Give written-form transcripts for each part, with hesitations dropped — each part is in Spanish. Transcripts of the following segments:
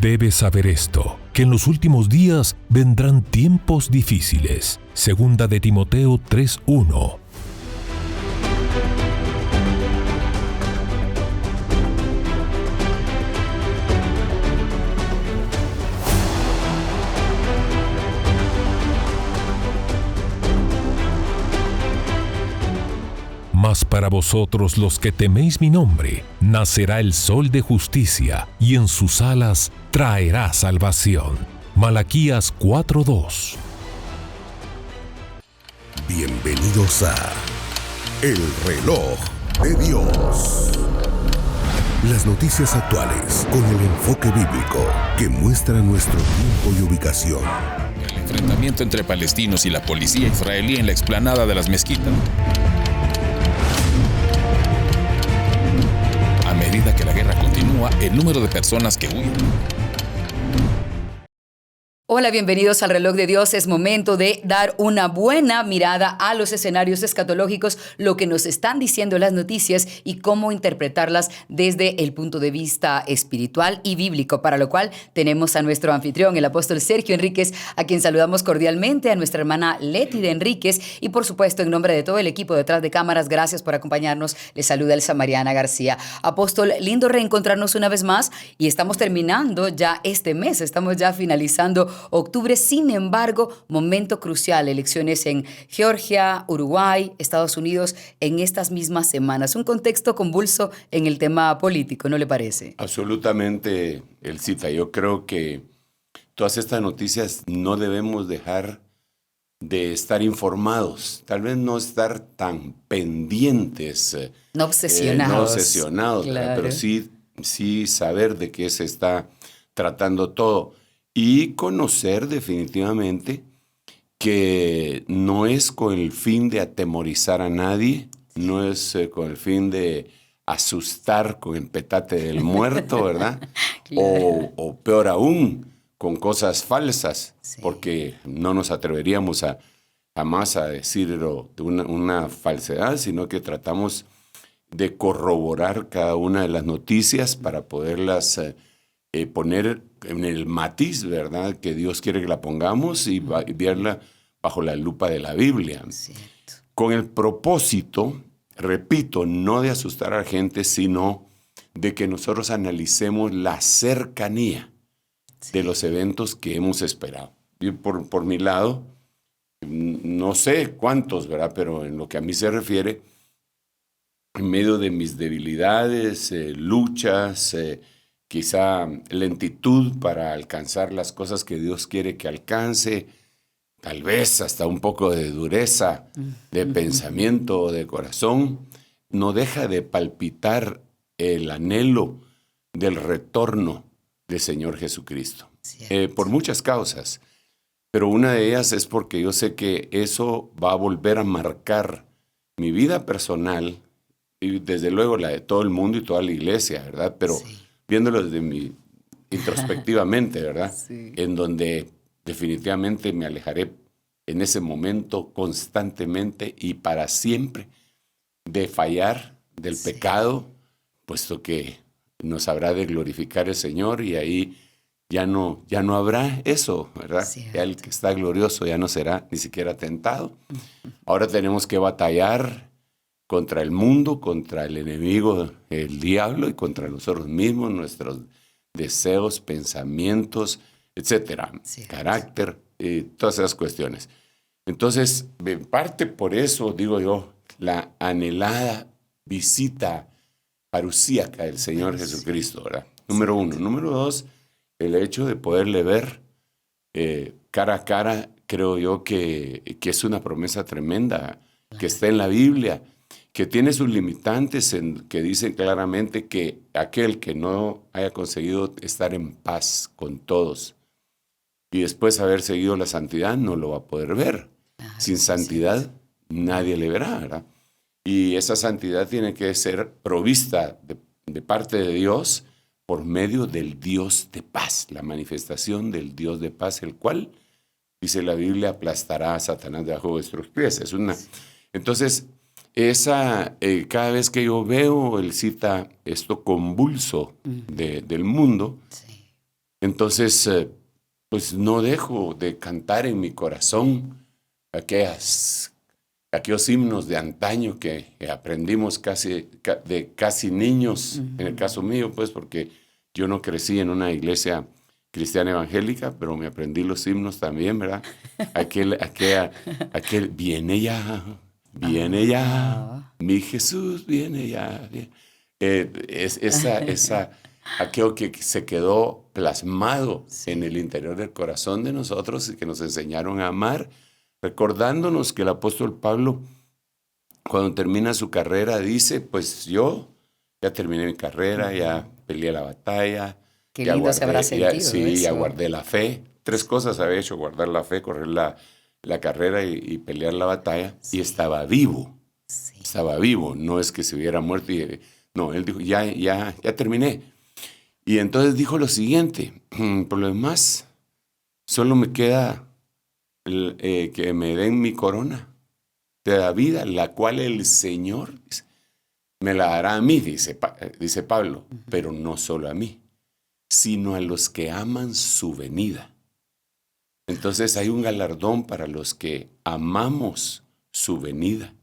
Debes saber esto, que en los últimos días vendrán tiempos difíciles. Segunda de Timoteo 3:1. Mas para vosotros los que teméis mi nombre, nacerá el sol de justicia, y en sus alas traerá salvación. Malaquías 4:2. Bienvenidos a El Reloj de Dios. Las noticias actuales con el enfoque bíblico que muestra nuestro tiempo y ubicación. El enfrentamiento entre palestinos y la policía israelí en la explanada de las mezquitas. A medida que la guerra continúa, el número de personas que huyen. Hola, bienvenidos al Reloj de Dios. Es momento de dar una buena mirada a los escenarios escatológicos, lo que nos están diciendo las noticias y cómo interpretarlas desde el punto de vista espiritual y bíblico, para lo cual tenemos a nuestro anfitrión, el apóstol Sergio Enríquez, a quien saludamos cordialmente, a nuestra hermana Leti de Enríquez y, por supuesto, en nombre de todo el equipo detrás de cámaras, gracias por acompañarnos. Les saluda Elsa Mariana García. Apóstol, lindo reencontrarnos una vez más y estamos terminando ya este mes, estamos ya finalizando octubre. Sin embargo, momento crucial, elecciones en Georgia, Uruguay, Estados Unidos en estas mismas semanas. Un contexto convulso en el tema político, ¿no le parece? Absolutamente, Elcita. Yo creo que todas estas noticias no debemos dejar de estar informados, tal vez no estar tan pendientes, no obsesionados, claro. Pero sí saber de qué se está tratando todo. Y conocer definitivamente que no es con el fin de atemorizar a nadie, no es con el fin de asustar con el petate del muerto, ¿verdad? Claro. O peor aún, con cosas falsas, sí. Porque no nos atreveríamos jamás a decir una falsedad, sino que tratamos de corroborar cada una de las noticias para poderlas poner en el matiz, ¿verdad?, que Dios quiere que la pongamos y verla bajo la lupa de la Biblia. Cierto. Con el propósito, repito, no de asustar a la gente, sino de que nosotros analicemos la cercanía de los eventos que hemos esperado. Yo por mi lado, no sé cuántos, ¿verdad?, pero en lo que a mí se refiere, en medio de mis debilidades, luchas, quizá lentitud para alcanzar las cosas que Dios quiere que alcance, tal vez hasta un poco de dureza de pensamiento, de corazón, no deja de palpitar el anhelo del retorno del Señor Jesucristo. Por muchas causas, pero una de ellas es porque yo sé que eso va a volver a marcar mi vida personal y desde luego la de todo el mundo y toda la iglesia, ¿verdad? Pero viéndolo desde introspectivamente, ¿verdad? Sí. En donde definitivamente me alejaré en ese momento constantemente y para siempre de fallar del pecado, puesto que nos habrá de glorificar el Señor y ahí ya no habrá eso, ¿verdad? Ya el que está glorioso ya no será ni siquiera tentado. Ahora tenemos que batallar contra el mundo, contra el enemigo, el diablo, y contra nosotros mismos, nuestros deseos, pensamientos, etcétera, carácter, todas esas cuestiones. Entonces, en parte por eso, digo yo, la anhelada visita parusíaca del Señor Jesucristo, ¿verdad? Número uno. Número dos, el hecho de poderle ver cara a cara, creo yo que es una promesa tremenda, que está en la Biblia, que tiene sus limitantes que dicen claramente que aquel que no haya conseguido estar en paz con todos y después haber seguido la santidad no lo va a poder ver. Sin santidad nadie le verá, ¿verdad? Y esa santidad tiene que ser provista de parte de Dios por medio del Dios de paz, la manifestación del Dios de paz, el cual, dice la Biblia, aplastará a Satanás debajo de vuestros pies. Entonces, cada vez que yo veo esto convulso del mundo, Entonces, pues no dejo de cantar en mi corazón aquellos himnos de antaño que aprendimos de casi niños, en el caso mío, pues porque yo no crecí en una iglesia cristiana evangélica, pero me aprendí los himnos también, ¿verdad? Aquel viene ya, mi Jesús viene ya. Aquello que se quedó plasmado en el interior del corazón de nosotros y que nos enseñaron a amar, recordándonos que el apóstol Pablo, cuando termina su carrera, dice, pues yo ya terminé mi carrera, ya peleé la batalla. Qué lindo se habrá sentido ya guardé la fe. 3 cosas había hecho: guardar la fe, correr la carrera y pelear la batalla. Sí. Y estaba vivo. Sí. Estaba vivo. No es que se hubiera muerto. No, él dijo, ya terminé. Y entonces dijo lo siguiente: por lo demás, solo me queda que me den mi corona de la vida, la cual el Señor me la dará a mí, dice Pablo, pero no solo a mí, sino a los que aman su venida. Entonces hay un galardón para los que amamos su venida.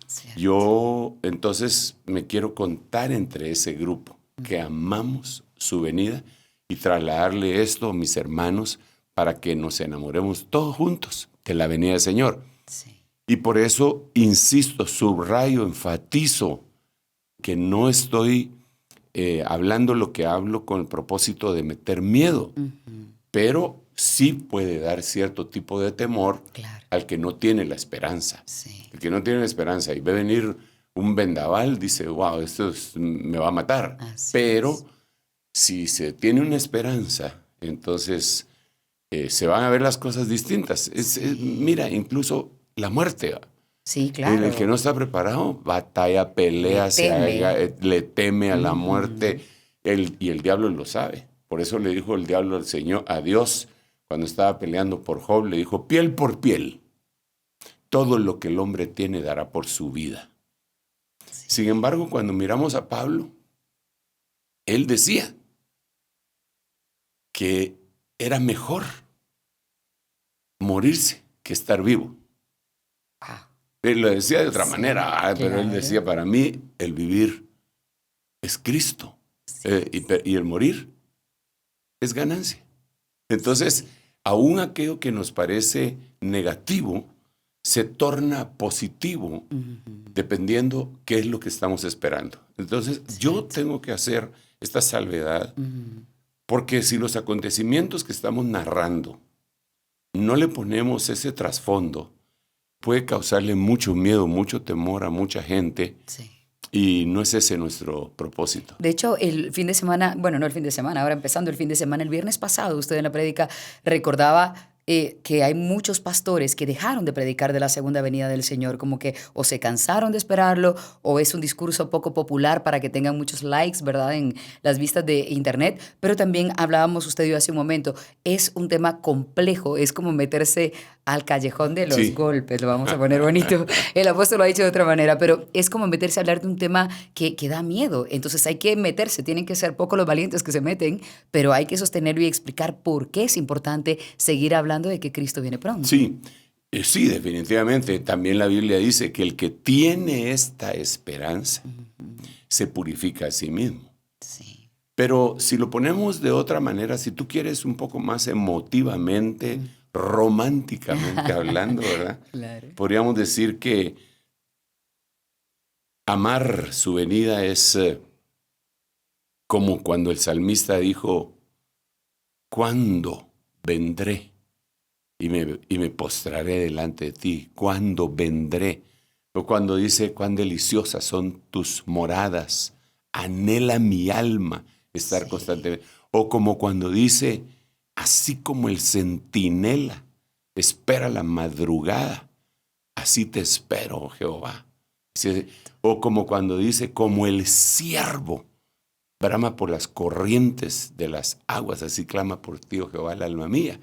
Cierto. Yo entonces me quiero contar entre ese grupo que amamos su venida y trasladarle esto a mis hermanos para que nos enamoremos todos juntos de la venida del Señor. Sí. Y por eso insisto, subrayo, enfatizo que no estoy hablando lo que hablo con el propósito de meter miedo, pero sí puede dar cierto tipo de temor, claro, al que no tiene la esperanza. Sí. El que no tiene la esperanza y ve venir un vendaval, dice, wow, esto me va a matar. Así pero si se tiene una esperanza, entonces se van a ver las cosas distintas. Mira, incluso la muerte. Sí, claro. El que no está preparado, batalla, pelea, le teme a la muerte. Y el diablo lo sabe. Por eso le dijo el diablo al Señor, a Dios, cuando estaba peleando por Job, le dijo, piel por piel, todo lo que el hombre tiene dará por su vida. Sí. Sin embargo, cuando miramos a Pablo, él decía que era mejor morirse que estar vivo. Él lo decía de otra manera, pero él decía, para mí el vivir es Cristo, y el morir es ganancia. Entonces, aún aquello que nos parece negativo se torna positivo dependiendo qué es lo que estamos esperando. Entonces, yo tengo que hacer esta salvedad porque si los acontecimientos que estamos narrando no le ponemos ese trasfondo, puede causarle mucho miedo, mucho temor a mucha gente. Sí. Y no es ese nuestro propósito. De hecho, el fin de semana, bueno, no el fin de semana, ahora empezando el fin de semana, el viernes pasado, usted en la prédica recordaba que hay muchos pastores que dejaron de predicar de la segunda venida del Señor, como que o se cansaron de esperarlo o es un discurso poco popular para que tengan muchos likes, ¿verdad?, en las vistas de internet. Pero también hablábamos usted y yo hace un momento, es un tema complejo, es como meterse al callejón de los golpes, lo vamos a poner bonito. El apóstol lo ha dicho de otra manera, pero es como meterse a hablar de un tema que da miedo. Entonces hay que meterse, tienen que ser pocos los valientes que se meten, pero hay que sostenerlo y explicar por qué es importante seguir hablando de que Cristo viene pronto. Sí, definitivamente. También la Biblia dice que el que tiene esta esperanza se purifica a sí mismo. Sí. Pero si lo ponemos de otra manera, si tú quieres un poco más emotivamente, románticamente hablando, ¿verdad? Claro. Podríamos decir que amar su venida es como cuando el salmista dijo, ¿cuándo vendré? Y me postraré delante de ti. ¿Cuándo vendré? O cuando dice, cuán deliciosas son tus moradas. Anhela mi alma estar constantemente. O como cuando dice, así como el centinela espera la madrugada, así te espero, oh Jehová. O como cuando dice, como el ciervo brama por las corrientes de las aguas, así clama por ti, oh Jehová, el alma mía.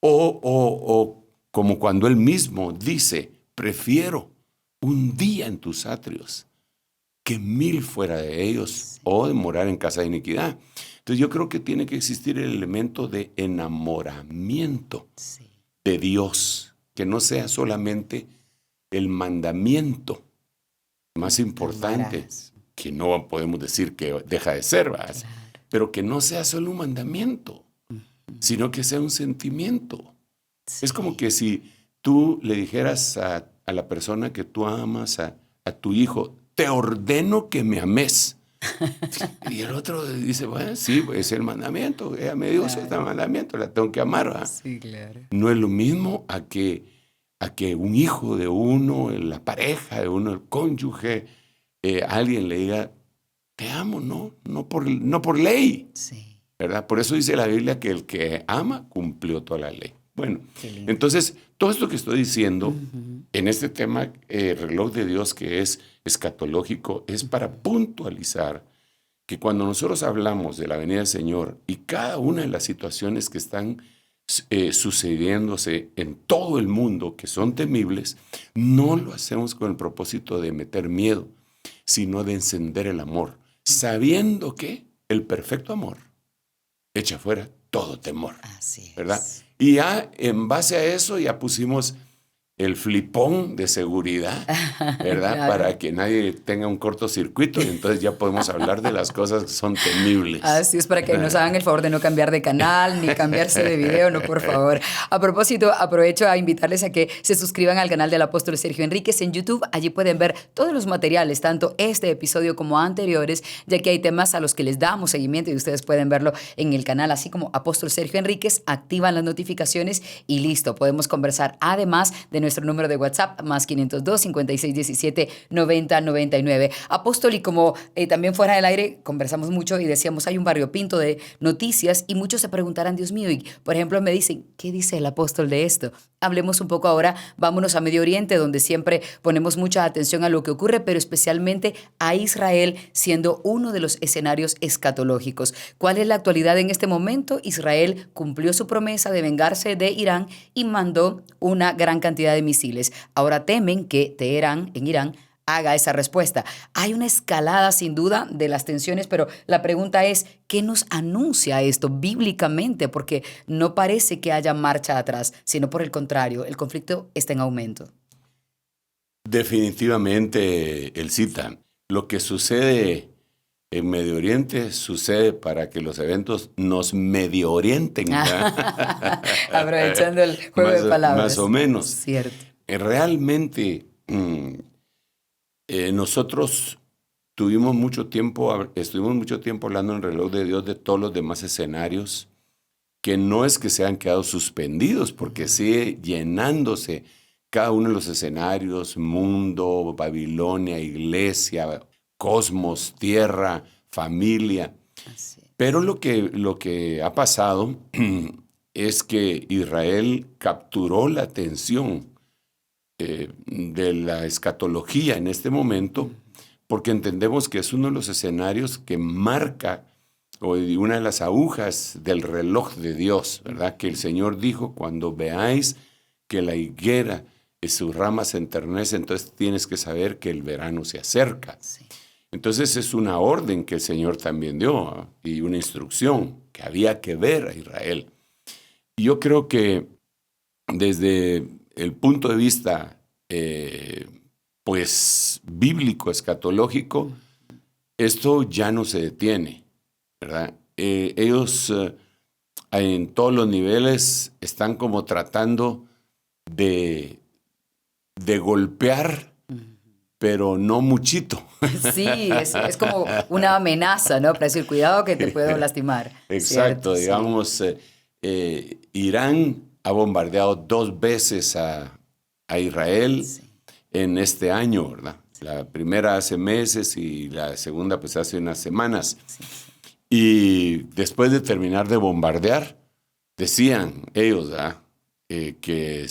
O como cuando él mismo dice, prefiero un día en tus atrios que 1000 fuera de ellos, o de morar en casa de iniquidad. Entonces yo creo que tiene que existir el elemento de enamoramiento de Dios, que no sea solamente el mandamiento más importante, que no podemos decir que deja de ser, ¿verdad? Claro. Pero que no sea solo un mandamiento, sino que sea un sentimiento. Sí. Es como que si tú le dijeras a la persona que tú amas, a tu hijo, te ordeno que me ames. Y el otro dice, bueno, sí, es el mandamiento, ella me dio ese mandamiento, la tengo que amar, ¿verdad? Sí, claro. No es lo mismo a que un hijo de uno, la pareja de uno, el cónyuge, alguien le diga, te amo, no por ley, sí. ¿Verdad? Por eso dice la Biblia que el que ama cumplió toda la ley. Bueno, entonces, todo esto que estoy diciendo en este tema, reloj de Dios que es escatológico, es para puntualizar que cuando nosotros hablamos de la venida del Señor y cada una de las situaciones que están sucediéndose en todo el mundo, que son temibles, no lo hacemos con el propósito de meter miedo, sino de encender el amor, sabiendo que el perfecto amor echa fuera todo temor. Así es. ¿Verdad? Y ya en base a eso ya pusimos el flipón de seguridad, ¿verdad? Claro. Para que nadie tenga un cortocircuito y entonces ya podemos hablar de las cosas que son temibles. Así es, para que nos hagan el favor de no cambiar de canal ni cambiarse de video, no, por favor. A propósito, aprovecho a invitarles a que se suscriban al canal del apóstol Sergio Enríquez en YouTube. Allí pueden ver todos los materiales, tanto este episodio como anteriores, ya que hay temas a los que les damos seguimiento y ustedes pueden verlo en el canal, así como apóstol Sergio Enríquez. Activan las notificaciones y listo, podemos conversar además de nuestro número de WhatsApp, más 502-5617-9099. Apóstol, y como también fuera del aire conversamos mucho y decíamos, hay un variopinto de noticias y muchos se preguntarán, Dios mío, y por ejemplo me dicen, ¿qué dice el apóstol de esto? Hablemos un poco ahora, vámonos a Medio Oriente, donde siempre ponemos mucha atención a lo que ocurre, pero especialmente a Israel siendo uno de los escenarios escatológicos. ¿Cuál es la actualidad en este momento? Israel cumplió su promesa de vengarse de Irán y mandó una gran cantidad de misiles. Ahora temen que Teherán, en Irán, haga esa respuesta. Hay una escalada sin duda de las tensiones, pero la pregunta es, ¿qué nos anuncia esto bíblicamente? Porque no parece que haya marcha atrás, sino por el contrario, el conflicto está en aumento. Definitivamente, Elcita, lo que sucede en Medio Oriente sucede para que los eventos nos medio orienten. Aprovechando el juego de palabras. Más o menos. Cierto. Realmente nosotros estuvimos mucho tiempo hablando en el reloj de Dios de todos los demás escenarios, que no es que se han quedado suspendidos, porque sigue llenándose cada uno de los escenarios, mundo, Babilonia, iglesia, cosmos, tierra, familia. Pero lo que ha pasado es que Israel capturó la atención de la escatología en este momento, porque entendemos que es uno de los escenarios que marca una de las agujas del reloj de Dios, ¿verdad? Que el Señor dijo, cuando veáis que la higuera y sus ramas se enternecen, entonces tienes que saber que el verano se acerca. Sí. Entonces es una orden que el Señor también dio y una instrucción que había que ver a Israel. Y yo creo que desde el punto de vista bíblico, escatológico, esto ya no se detiene, ¿verdad? Ellos en todos los niveles están como tratando de golpear, pero no muchito. Sí, es como una amenaza, ¿no? Para decir, cuidado que te puedo lastimar. Exacto, ¿cierto? digamos, Irán ha bombardeado 2 veces a Israel en este año, ¿verdad? La primera hace meses y la segunda pues hace unas semanas. Y después de terminar de bombardear, decían ellos, ¿verdad? Que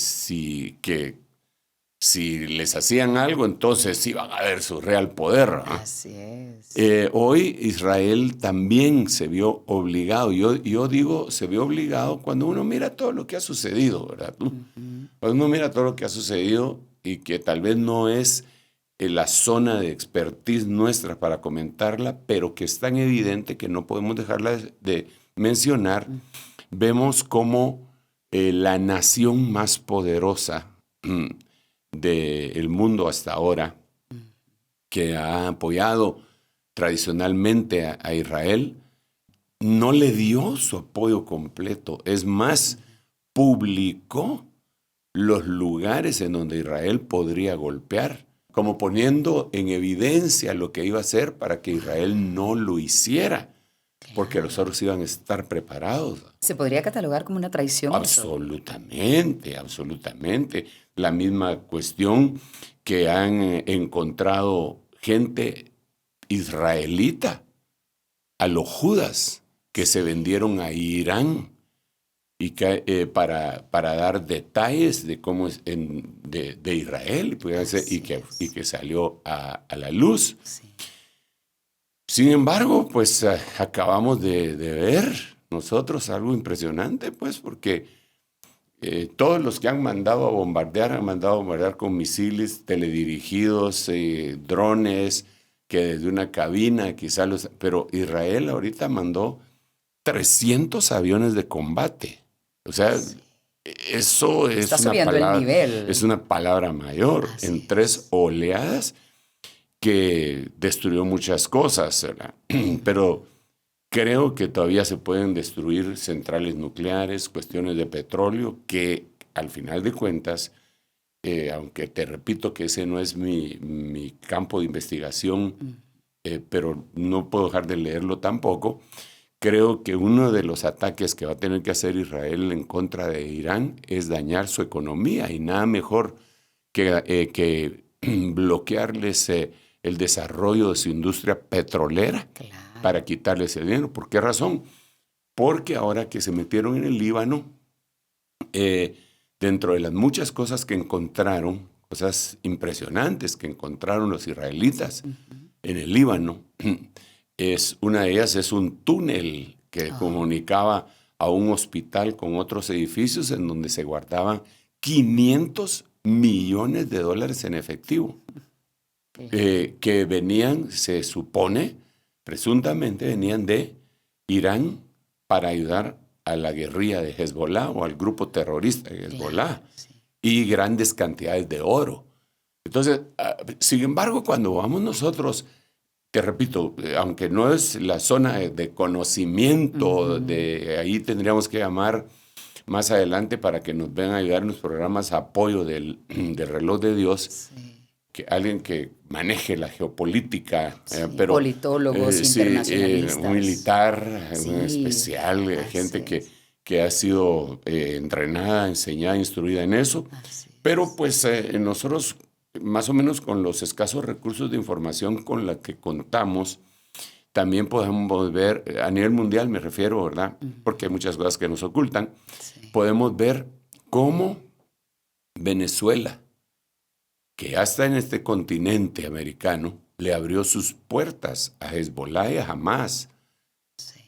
si les hacían algo, entonces iban a ver su real poder, ¿no? Así es. Hoy Israel también se vio obligado. Yo digo, se vio obligado cuando uno mira todo lo que ha sucedido, ¿verdad? Cuando uno mira todo lo que ha sucedido y que tal vez no es la zona de expertise nuestra para comentarla, pero que es tan evidente que no podemos dejarla de mencionar. Vemos cómo la nación más poderosa del mundo hasta ahora, que ha apoyado tradicionalmente a Israel, no le dio su apoyo completo. Es más, publicó los lugares en donde Israel podría golpear, como poniendo en evidencia lo que iba a hacer para que Israel no lo hiciera, porque los otros iban a estar preparados. ¿Se podría catalogar como una traición? Absolutamente, absolutamente. La misma cuestión que han encontrado gente israelita, a los Judas, que se vendieron a Irán y que, para dar detalles de cómo es de Israel y que salió a la luz. Sí. Sin embargo, pues acabamos de ver nosotros algo impresionante, pues, porque todos los que han mandado a bombardear con misiles teledirigidos, drones, que desde una cabina quizás pero Israel ahorita mandó 300 aviones de combate. O sea, eso es una palabra mayor. En 3 oleadas que destruyó muchas cosas, ¿verdad? Pero creo que todavía se pueden destruir centrales nucleares, cuestiones de petróleo, que al final de cuentas, aunque te repito que ese no es mi campo de investigación, pero no puedo dejar de leerlo tampoco, creo que uno de los ataques que va a tener que hacer Israel en contra de Irán es dañar su economía, y nada mejor que bloquearles el desarrollo de su industria petrolera para quitarles el dinero. ¿Por qué razón? Porque ahora que se metieron en el Líbano, dentro de las muchas cosas que encontraron, cosas impresionantes que encontraron los israelitas en el Líbano, una de ellas es un túnel que comunicaba a un hospital con otros edificios en donde se guardaban $500 millones en efectivo, que venían, se supone, presuntamente venían de Irán para ayudar a la guerrilla de Hezbollah o al grupo terrorista de Hezbollah, y grandes cantidades de oro. Entonces, sin embargo, cuando vamos nosotros, te repito, aunque no es la zona de conocimiento, de ahí tendríamos que llamar más adelante para que nos vengan a ayudar en los programas apoyo del reloj de Dios, que alguien que maneje la geopolítica, pero politólogos internacionalistas, un militar, un especial, gente que ha sido entrenada, enseñada, instruida en eso. Pero pues nosotros, más o menos con los escasos recursos de información con la que contamos, también podemos ver, a nivel mundial me refiero, ¿verdad? Porque hay muchas cosas que nos ocultan. Podemos ver cómo Venezuela, que ya está en este continente americano, le abrió sus puertas a Hezbollah y a Hamas.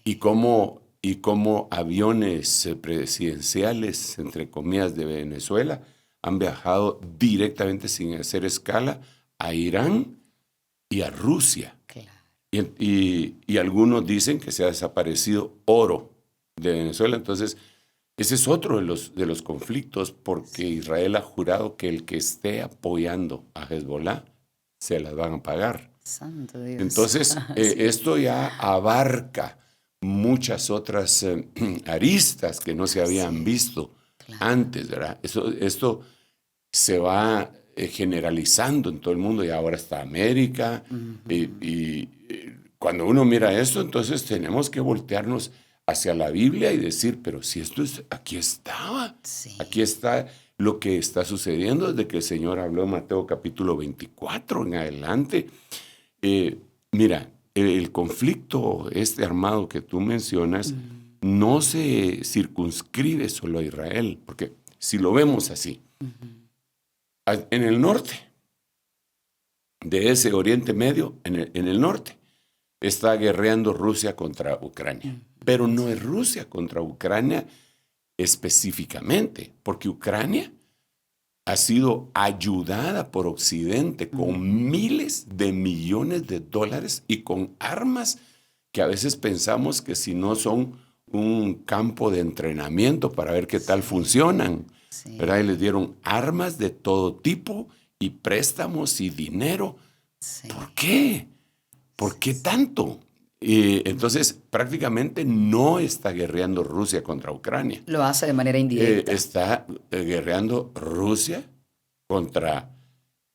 Y cómo aviones presidenciales, entre comillas, de Venezuela han viajado directamente sin hacer escala a Irán y a Rusia. Y algunos dicen que se ha desaparecido oro de Venezuela. Entonces, ese es otro de los conflictos, porque Israel ha jurado que el que esté apoyando a Hezbollah se las van a pagar. Santo Dios. Entonces, esto ya abarca muchas otras aristas que no se habían visto antes, ¿verdad? Esto se va generalizando en todo el mundo, y ahora está América. Y cuando uno mira esto, entonces tenemos que voltearnos hacia la Biblia y decir, pero si esto aquí estaba, aquí está lo que está sucediendo desde que el Señor habló en Mateo capítulo 24 en adelante. Mira, el conflicto armado que tú mencionas no se circunscribe solo a Israel, porque si lo vemos así, en el norte de ese Oriente Medio, en el norte, está guerreando Rusia contra Ucrania. Pero no es Rusia contra Ucrania específicamente, porque Ucrania ha sido ayudada por Occidente con miles de millones de dólares y con armas que a veces pensamos que si no son un campo de entrenamiento para ver qué tal funcionan, ¿verdad? Y les dieron armas de todo tipo y préstamos y dinero. ¿Por qué? ¿Por qué tanto? Entonces, prácticamente no está guerreando Rusia contra Ucrania. Lo hace de manera indirecta. Está guerreando Rusia contra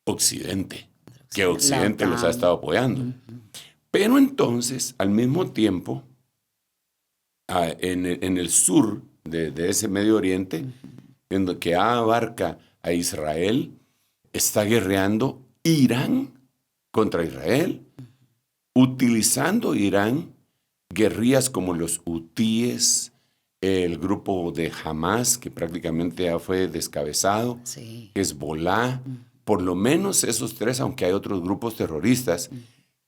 Occidente, que Occidente los ha estado apoyando. Pero entonces, al mismo tiempo, en el sur de ese Medio Oriente, en lo que abarca a Israel, está guerreando Irán contra Israel, utilizando Irán guerrillas como los hutíes, el grupo de Hamas, que prácticamente ya fue descabezado, Hezbollah, por lo menos esos tres, aunque hay otros grupos terroristas,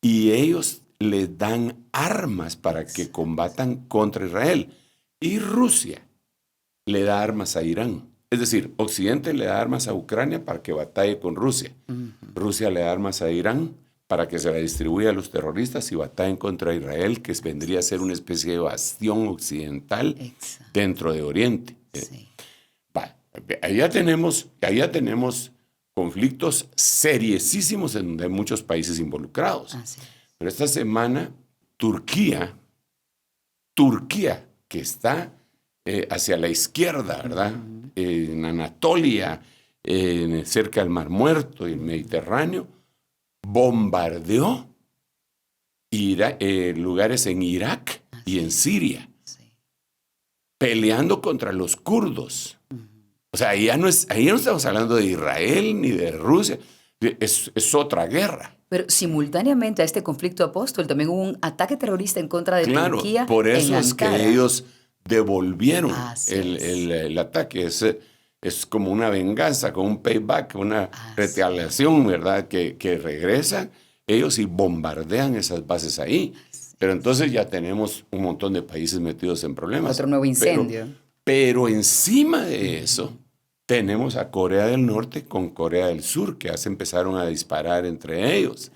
y ellos les dan armas para que combatan contra Israel. Y Rusia le da armas a Irán. Es decir, Occidente le da armas a Ucrania para que batalle con Rusia. Rusia le da armas a Irán para que se la distribuya a los terroristas y batallen contra Israel, que vendría a ser una especie de bastión occidental dentro de Oriente. Allá tenemos conflictos seriosísimos en donde hay muchos países involucrados. Pero esta semana, Turquía, que está hacia la izquierda, ¿verdad? En Anatolia, cerca del Mar Muerto y el Mediterráneo, bombardeó lugares en Irak y en Siria, peleando contra los kurdos. O sea, ahí no estamos hablando de Israel ni de Rusia, es otra guerra. Pero simultáneamente a este conflicto, Apóstol, también hubo un ataque terrorista en contra de Turquía. Por eso en es Ankara. que ellos devolvieron el ataque. Es como una venganza, como un payback, una retaliación, ¿verdad? Que regresan ellos y bombardean esas bases ahí. Pero entonces ya tenemos un montón de países metidos en problemas. Otro nuevo incendio. Pero encima de eso, tenemos a Corea del Norte con Corea del Sur, que ya se empezaron a disparar entre ellos.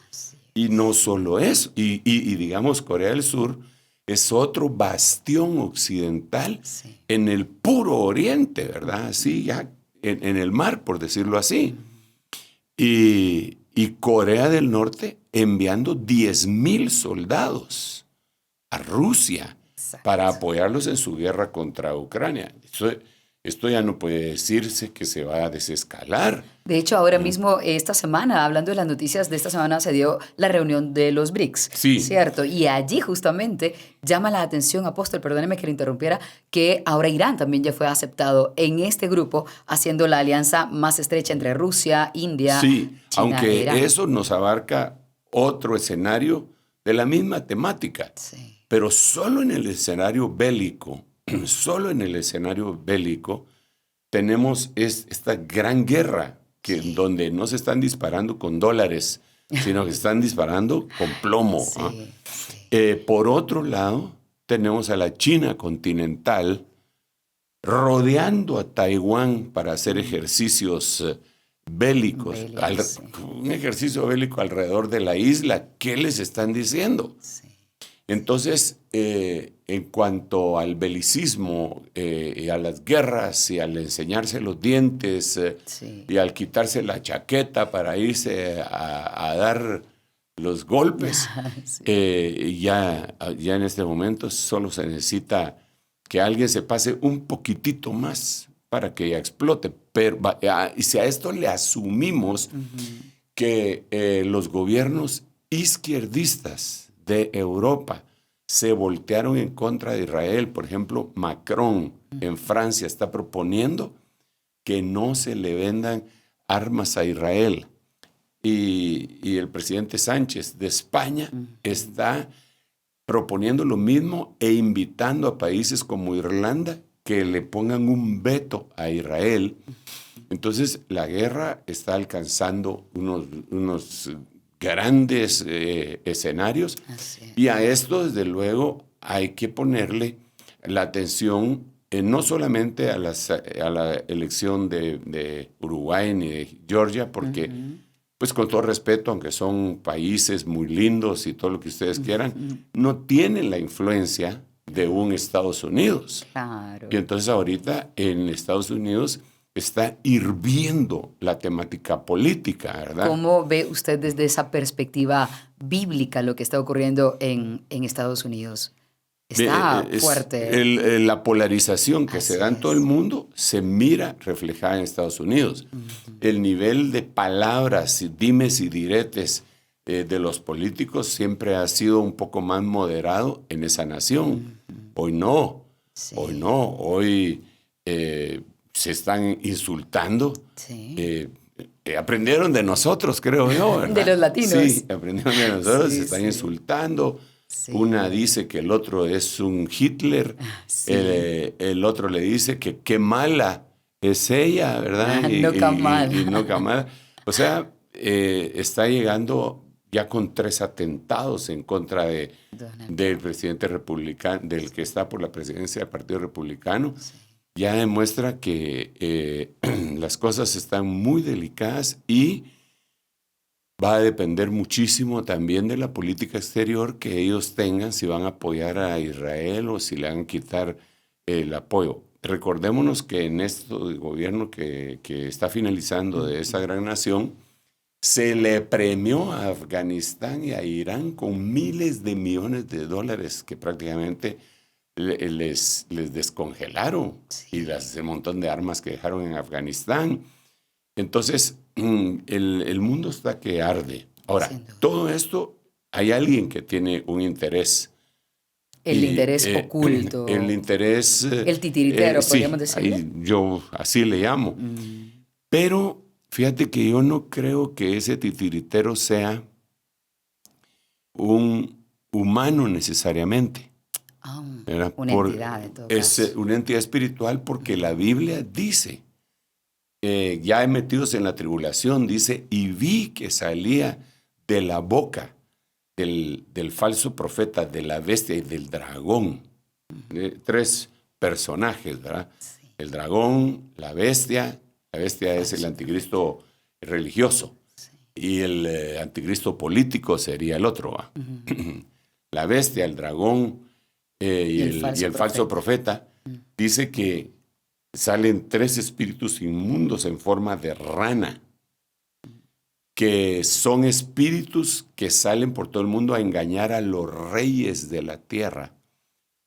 Y no solo eso, y digamos, Corea del Sur es otro bastión occidental en el puro oriente, ¿verdad? Así ya en el mar, por decirlo así. Y Corea del Norte enviando 10,000 soldados a Rusia para apoyarlos en su guerra contra Ucrania. Esto ya no puede decirse que se va a desescalar. De hecho, ahora mismo, esta semana, hablando de las noticias de esta semana, se dio la reunión de los BRICS, ¿cierto? Y allí justamente llama la atención, Apóstol, perdóneme que le interrumpiera, que ahora Irán también ya fue aceptado en este grupo, haciendo la alianza más estrecha entre Rusia, India, China, aunque Irán. eso nos abarca otro escenario de la misma temática, pero solo en el escenario bélico, tenemos esta gran guerra donde no se están disparando con dólares, sino que están disparando con plomo. Por otro lado, tenemos a la China continental rodeando a Taiwán para hacer ejercicios bélicos. Un ejercicio bélico alrededor de la isla. ¿Qué les están diciendo? Entonces, en cuanto al belicismo y a las guerras y al enseñarse los dientes y al quitarse la chaqueta para irse a dar los golpes, ya en este momento solo se necesita que alguien se pase un poquitito más para que ya explote. Pero y si a esto le asumimos que los gobiernos izquierdistas de Europa se voltearon en contra de Israel. Por ejemplo, Macron en Francia está proponiendo que no se le vendan armas a Israel. Y el presidente Sánchez de España está proponiendo lo mismo e invitando a países como Irlanda que le pongan un veto a Israel. Entonces, la guerra está alcanzando unos grandes escenarios y a esto, desde luego, hay que ponerle la atención no solamente a la elección de Uruguay ni de Georgia, porque, pues con todo respeto, aunque son países muy lindos y todo lo que ustedes quieran, no tienen la influencia de un Estados Unidos. Claro. Y entonces ahorita en Estados Unidos está hirviendo la temática política, ¿verdad? ¿Cómo ve usted desde esa perspectiva bíblica lo que está ocurriendo en Estados Unidos? Está fuerte. La polarización que se da en todo el mundo se mira reflejada en Estados Unidos. El nivel de palabras, dimes y diretes de los políticos siempre ha sido un poco más moderado en esa nación. Hoy no. Sí. Hoy se están insultando. Sí. Aprendieron de nosotros, creo yo, ¿verdad? De los latinos. Sí, aprendieron de nosotros, Sí, se están sí. insultando. Sí. Una dice que el otro es un Hitler, Sí. el otro le dice que qué mala es ella, ¿verdad? No Kamala. Y no Kamala. O sea, está llegando ya con 3 atentados en contra del presidente republicano, del que está por la presidencia del Partido Republicano. Sí. Ya demuestra que las cosas están muy delicadas y va a depender muchísimo también de la política exterior que ellos tengan, si van a apoyar a Israel o si le van a quitar el apoyo. Recordémonos que en este gobierno que está finalizando de esa gran nación, se le premió a Afganistán y a Irán con miles de millones de dólares que prácticamente les descongelaron, y el montón de armas que dejaron en Afganistán. Entonces, el mundo está que arde. Ahora, todo esto, hay alguien que tiene un interés. El interés oculto. El interés... el titiritero, podríamos decirle. Yo así le llamo. Pero fíjate que yo no creo que ese titiritero sea un humano necesariamente. Una entidad, en todo caso. Es una entidad espiritual, porque la Biblia dice, ya metidos en la tribulación, dice, y vi que salía de la boca del falso profeta, de la bestia y del dragón. 3 personajes, ¿verdad? Sí. El dragón, la bestia es el anticristo religioso, Sí. y el anticristo político sería el otro, ¿va? La bestia, el dragón y el falso profeta, dice que salen 3 espíritus inmundos en forma de rana, que son espíritus que salen por todo el mundo a engañar a los reyes de la tierra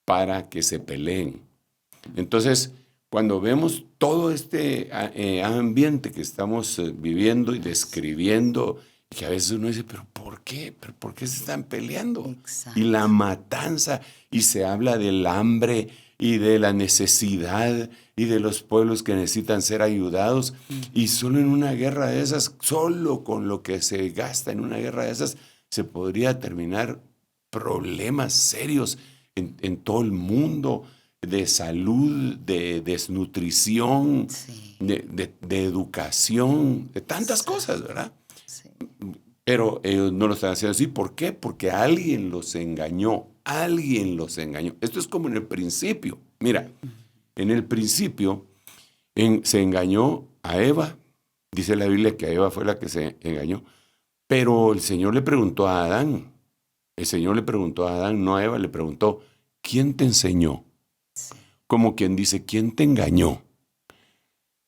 para que se peleen. Entonces, cuando vemos todo este ambiente que estamos viviendo y describiendo, que a veces uno dice, ¿pero por qué? ¿Pero por qué se están peleando? Exacto. Y la matanza, y se habla del hambre y de la necesidad y de los pueblos que necesitan ser ayudados. Y solo en una guerra de esas, solo con lo que se gasta en una guerra de esas, se podría terminar problemas serios en todo el mundo, de salud, de desnutrición, Sí. de educación, de tantas cosas, ¿verdad? Sí. Pero ellos no lo están haciendo así. ¿Por qué? Porque alguien los engañó. Alguien los engañó. Esto es como en el principio. Mira, en el principio se engañó a Eva. Dice la Biblia que a Eva fue la que se engañó. Pero el Señor le preguntó a Adán. El Señor le preguntó a Adán, no a Eva, le preguntó, ¿quién te enseñó? Sí. Como quien dice, ¿quién te engañó?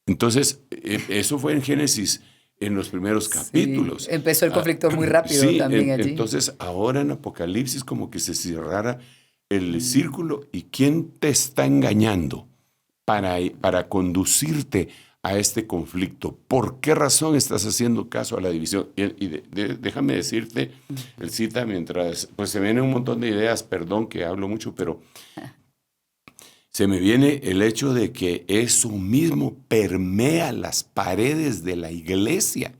Entonces, eso fue en Génesis, en los primeros capítulos. Sí, empezó el conflicto muy rápido también allí. Entonces, ahora en Apocalipsis como que se cerrara el círculo. ¿Y quién te está engañando para conducirte a este conflicto? ¿Por qué razón estás haciendo caso a la división? Y déjame decirte, el cita, mientras pues se vienen un montón de ideas, perdón que hablo mucho, pero se me viene el hecho de que eso mismo permea las paredes de la iglesia,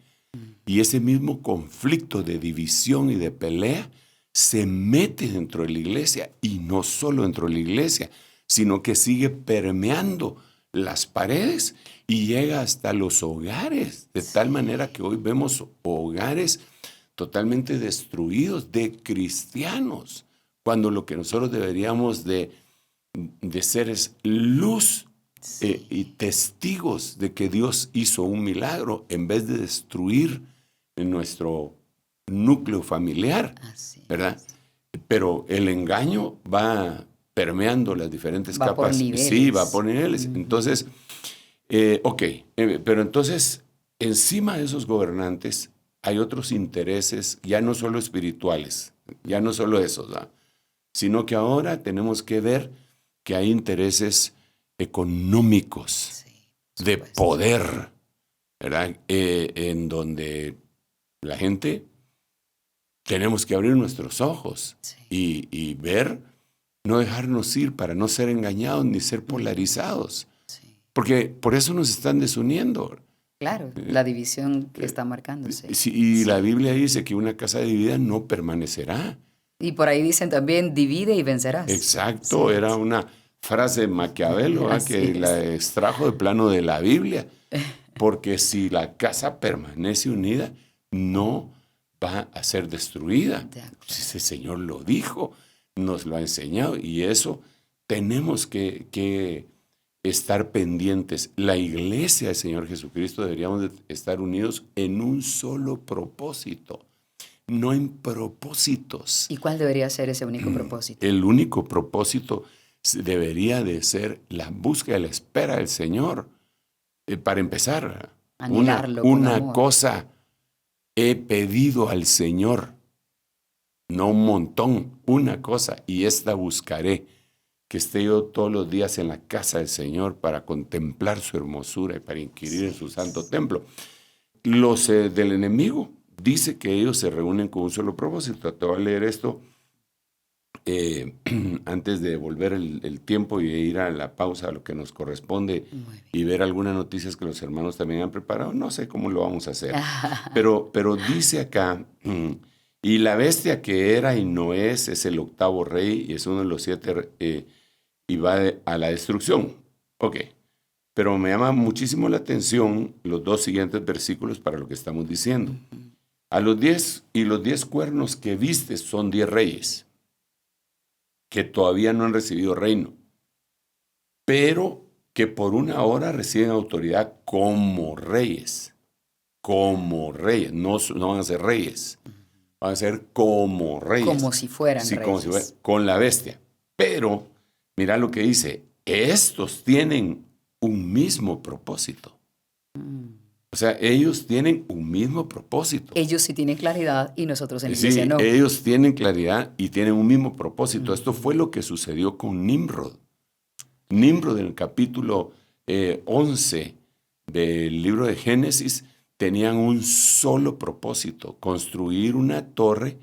y ese mismo conflicto de división y de pelea se mete dentro de la iglesia, y no solo dentro de la iglesia, sino que sigue permeando las paredes y llega hasta los hogares, de tal manera que hoy vemos hogares totalmente destruidos de cristianos, cuando lo que nosotros deberíamos de de seres luz y testigos de que Dios hizo un milagro en vez de destruir nuestro núcleo familiar, ¿verdad? Pero el engaño va permeando las diferentes capas. Por niveles. Sí, va por niveles. Entonces, pero entonces, encima de esos gobernantes hay otros intereses, ya no solo espirituales, ya no solo esos, ¿verdad? Sino que ahora tenemos que ver que hay intereses económicos, de poder, ¿verdad? En donde la gente tenemos que abrir nuestros ojos y ver, no dejarnos ir para no ser engañados ni ser polarizados. Porque por eso nos están desuniendo. Claro, la división que está marcándose. Y la Biblia dice que una casa dividida no permanecerá. Y por ahí dicen también, divide y vencerás. Exacto, era una frase de Maquiavelo que la extrajo de plano de la Biblia. Porque si la casa permanece unida, no va a ser destruida. Ese Señor lo dijo, nos lo ha enseñado, y eso tenemos que estar pendientes. La iglesia del Señor Jesucristo deberíamos de estar unidos en un solo propósito, no en propósitos. ¿Y cuál debería ser ese único propósito? El único propósito debería de ser la búsqueda, la espera del Señor. Para empezar, una cosa he pedido al Señor, no un montón, una cosa, y esta buscaré, que esté yo todos los días en la casa del Señor para contemplar su hermosura y para inquirir en su santo templo. Los del enemigo dice que ellos se reúnen con un solo propósito. Te voy a leer esto antes de volver el tiempo y de ir a la pausa, a lo que nos corresponde, y ver algunas noticias que los hermanos también han preparado. No sé cómo lo vamos a hacer, pero dice acá, y la bestia que era y no es el 8º rey, y es uno de los 7, y va a la destrucción. Pero me llama muchísimo la atención los 2 siguientes versículos para lo que estamos diciendo. A los 10 cuernos que viste son 10 reyes, que todavía no han recibido reino, pero que por una hora reciben autoridad como reyes. Como reyes, no van a ser reyes, van a ser como reyes. Como si fueran reyes. Como si fueran, con la bestia. Pero, mira lo que dice, estos tienen un mismo propósito. O sea, ellos tienen un mismo propósito. Ellos sí tienen claridad y nosotros en la iglesia no. Ellos tienen claridad y tienen un mismo propósito. Esto fue lo que sucedió con Nimrod. Nimrod, en el capítulo 11 del libro de Génesis, tenían un solo propósito: construir una torre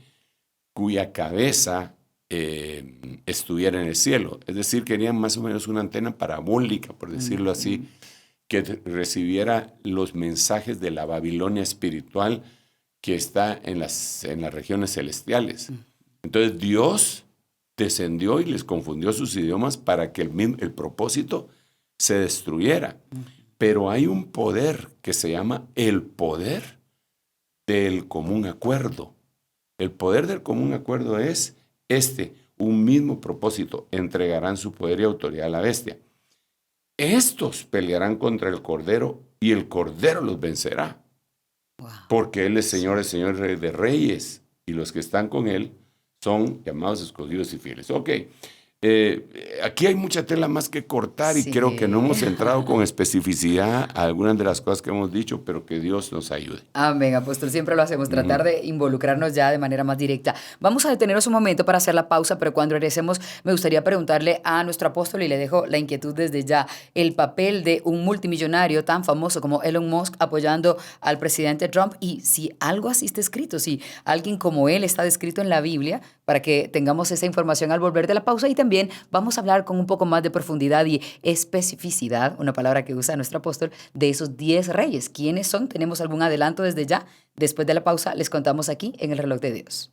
cuya cabeza estuviera en el cielo. Es decir, querían más o menos una antena parabólica, por decirlo así, que recibiera los mensajes de la Babilonia espiritual que está en las regiones celestiales. Entonces Dios descendió y les confundió sus idiomas para que el propósito se destruyera. Pero hay un poder que se llama el poder del común acuerdo. El poder del común acuerdo es un mismo propósito: entregarán su poder y autoridad a la bestia. Estos pelearán contra el Cordero y el Cordero los vencerá. Wow. Porque Él es Señor Rey de Reyes, y los que están con Él son llamados, escogidos y fieles. Aquí hay mucha tela más que cortar, y creo que no hemos entrado con especificidad a algunas de las cosas que hemos dicho, pero que Dios nos ayude. Amén, apóstol, siempre lo hacemos, tratar de involucrarnos ya de manera más directa. Vamos a detenernos un momento para hacer la pausa, pero cuando regresemos me gustaría preguntarle a nuestro apóstol, y le dejo la inquietud desde ya, el papel de un multimillonario tan famoso como Elon Musk apoyando al presidente Trump, y si algo así está escrito, si alguien como él está descrito en la Biblia, para que tengamos esa información al volver de la pausa. Y también vamos a hablar con un poco más de profundidad y especificidad, una palabra que usa nuestro apóstol, de esos 10 reyes. ¿Quiénes son? ¿Tenemos algún adelanto desde ya? Después de la pausa les contamos aquí en El Reloj de Dios.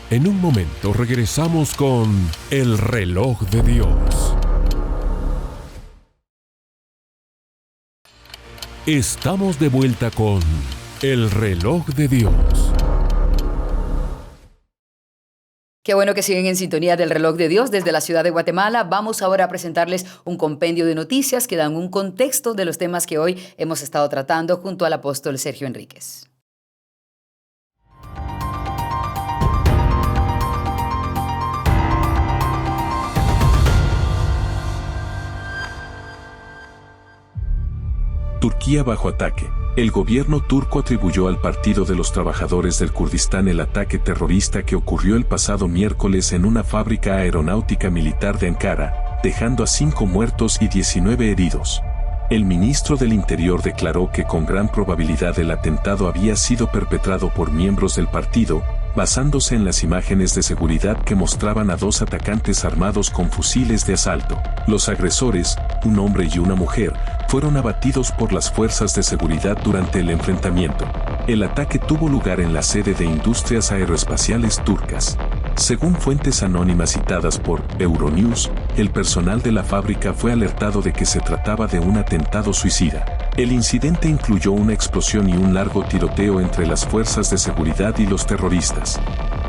En un momento regresamos con El Reloj de Dios. Estamos de vuelta con El Reloj de Dios. Qué bueno que siguen en sintonía del Reloj de Dios desde la ciudad de Guatemala. Vamos ahora a presentarles un compendio de noticias que dan un contexto de los temas que hoy hemos estado tratando junto al apóstol Sergio Enríquez. Turquía bajo ataque. El gobierno turco atribuyó al Partido de los Trabajadores del Kurdistán el ataque terrorista que ocurrió el pasado miércoles en una fábrica aeronáutica militar de Ankara, dejando a 5 muertos y 19 heridos. El ministro del Interior declaró que con gran probabilidad el atentado había sido perpetrado por miembros del partido, basándose en las imágenes de seguridad que mostraban a 2 atacantes armados con fusiles de asalto. Los agresores, un hombre y una mujer, fueron abatidos por las fuerzas de seguridad durante el enfrentamiento. El ataque tuvo lugar en la sede de Industrias Aeroespaciales Turcas. Según fuentes anónimas citadas por Euronews, el personal de la fábrica fue alertado de que se trataba de un atentado suicida. El incidente incluyó una explosión y un largo tiroteo entre las fuerzas de seguridad y los terroristas.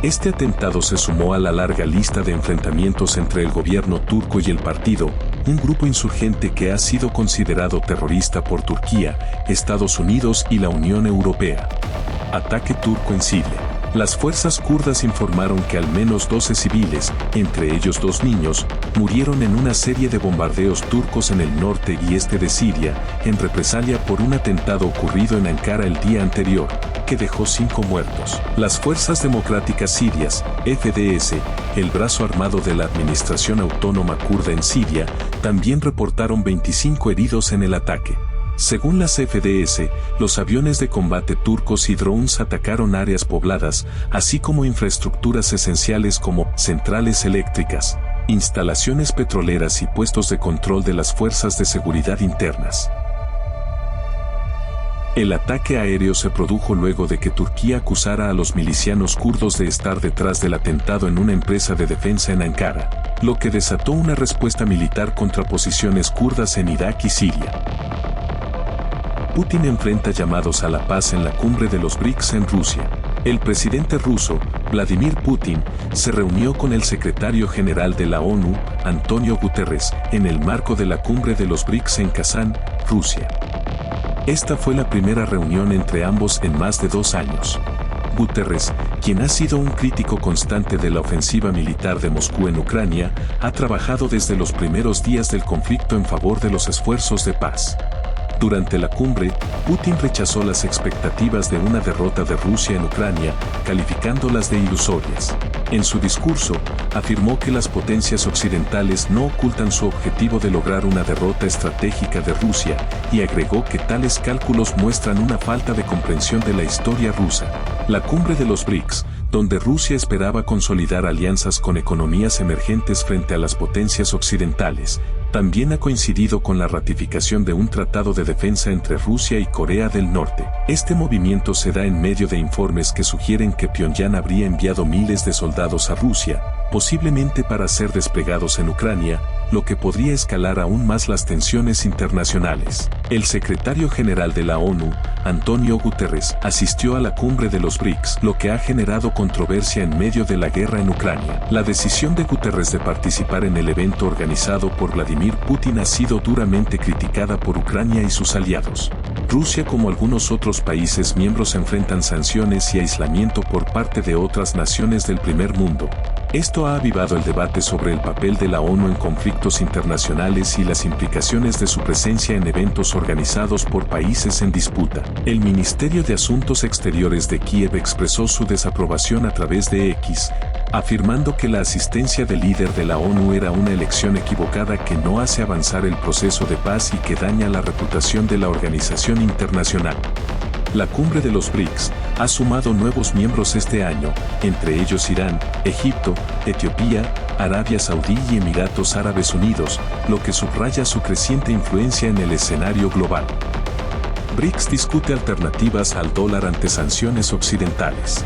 Este atentado se sumó a la larga lista de enfrentamientos entre el gobierno turco y el partido, un grupo insurgente que ha sido considerado terrorista por Turquía, Estados Unidos y la Unión Europea. Ataque turco en Siria. Las fuerzas kurdas informaron que al menos 12 civiles, entre ellos 2 niños, murieron en una serie de bombardeos turcos en el norte y este de Siria, en represalia por un atentado ocurrido en Ankara el día anterior, que dejó 5 muertos. Las Fuerzas Democráticas Sirias, FDS, el brazo armado de la Administración Autónoma Kurda en Siria, también reportaron 25 heridos en el ataque. Según las FDS, los aviones de combate turcos y drones atacaron áreas pobladas, así como infraestructuras esenciales como centrales eléctricas, instalaciones petroleras y puestos de control de las fuerzas de seguridad internas. El ataque aéreo se produjo luego de que Turquía acusara a los milicianos kurdos de estar detrás del atentado en una empresa de defensa en Ankara, lo que desató una respuesta militar contra posiciones kurdas en Irak y Siria. Putin enfrenta llamados a la paz en la cumbre de los BRICS en Rusia. El presidente ruso, Vladimir Putin, se reunió con el secretario general de la ONU, Antonio Guterres, en el marco de la cumbre de los BRICS en Kazán, Rusia. Esta fue la primera reunión entre ambos en más de 2 años. Guterres, quien ha sido un crítico constante de la ofensiva militar de Moscú en Ucrania, ha trabajado desde los primeros días del conflicto en favor de los esfuerzos de paz. Durante la cumbre, Putin rechazó las expectativas de una derrota de Rusia en Ucrania, calificándolas de ilusorias. En su discurso, afirmó que las potencias occidentales no ocultan su objetivo de lograr una derrota estratégica de Rusia, y agregó que tales cálculos muestran una falta de comprensión de la historia rusa. La cumbre de los BRICS, donde Rusia esperaba consolidar alianzas con economías emergentes frente a las potencias occidentales, también ha coincidido con la ratificación de un tratado de defensa entre Rusia y Corea del Norte. Este movimiento se da en medio de informes que sugieren que Pyongyang habría enviado miles de soldados a Rusia, posiblemente para ser desplegados en Ucrania, lo que podría escalar aún más las tensiones internacionales. El secretario general de la ONU, Antonio Guterres, asistió a la cumbre de los BRICS, lo que ha generado controversia en medio de la guerra en Ucrania. La decisión de Guterres de participar en el evento organizado por Vladimir Putin ha sido duramente criticada por Ucrania y sus aliados. Rusia, como algunos otros países miembros, enfrentan sanciones y aislamiento por parte de otras naciones del primer mundo. Esto ha avivado el debate sobre el papel de la ONU en conflictos internacionales y las implicaciones de su presencia en eventos organizados por países en disputa. El Ministerio de Asuntos Exteriores de Kiev expresó su desaprobación a través de X, afirmando que la asistencia del líder de la ONU era una elección equivocada que no hace avanzar el proceso de paz y que daña la reputación de la organización internacional. La cumbre de los BRICS ha sumado nuevos miembros este año, entre ellos Irán, Egipto, Etiopía, Arabia Saudí y Emiratos Árabes Unidos, lo que subraya su creciente influencia en el escenario global. BRICS discute alternativas al dólar ante sanciones occidentales.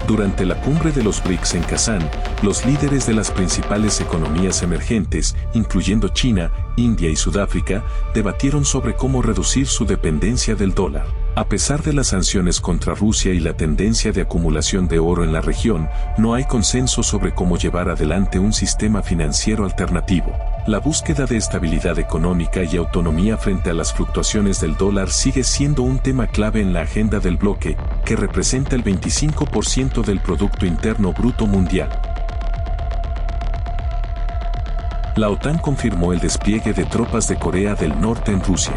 Durante la cumbre de los BRICS en Kazán, los líderes de las principales economías emergentes, incluyendo China, India y Sudáfrica, debatieron sobre cómo reducir su dependencia del dólar. A pesar de las sanciones contra Rusia y la tendencia de acumulación de oro en la región, no hay consenso sobre cómo llevar adelante un sistema financiero alternativo. La búsqueda de estabilidad económica y autonomía frente a las fluctuaciones del dólar sigue siendo un tema clave en la agenda del bloque, que representa el 25% del Producto Interno Bruto mundial. La OTAN confirmó el despliegue de tropas de Corea del Norte en Rusia.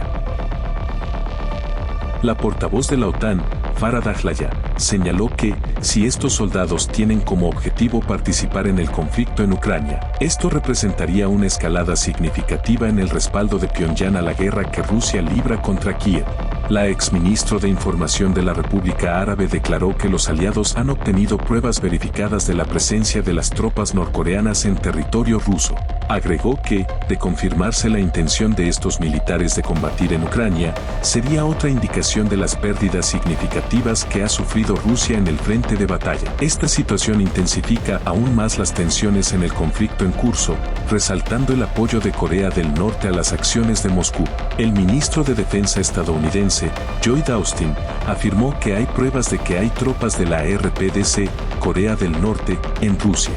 La portavoz de la OTAN, Farah Dahlaya, señaló que, si estos soldados tienen como objetivo participar en el conflicto en Ucrania, esto representaría una escalada significativa en el respaldo de Pyongyang a la guerra que Rusia libra contra Kiev. La exministro de Información de la República Árabe declaró que los aliados han obtenido pruebas verificadas de la presencia de las tropas norcoreanas en territorio ruso. Agregó que, de confirmarse la intención de estos militares de combatir en Ucrania, sería otra indicación de las pérdidas significativas que ha sufrido Rusia en el frente de batalla. Esta situación intensifica aún más las tensiones en el conflicto en curso, resaltando el apoyo de Corea del Norte a las acciones de Moscú. El ministro de Defensa estadounidense, Lloyd Austin, afirmó que hay pruebas de que hay tropas de la RPDC, Corea del Norte, en Rusia.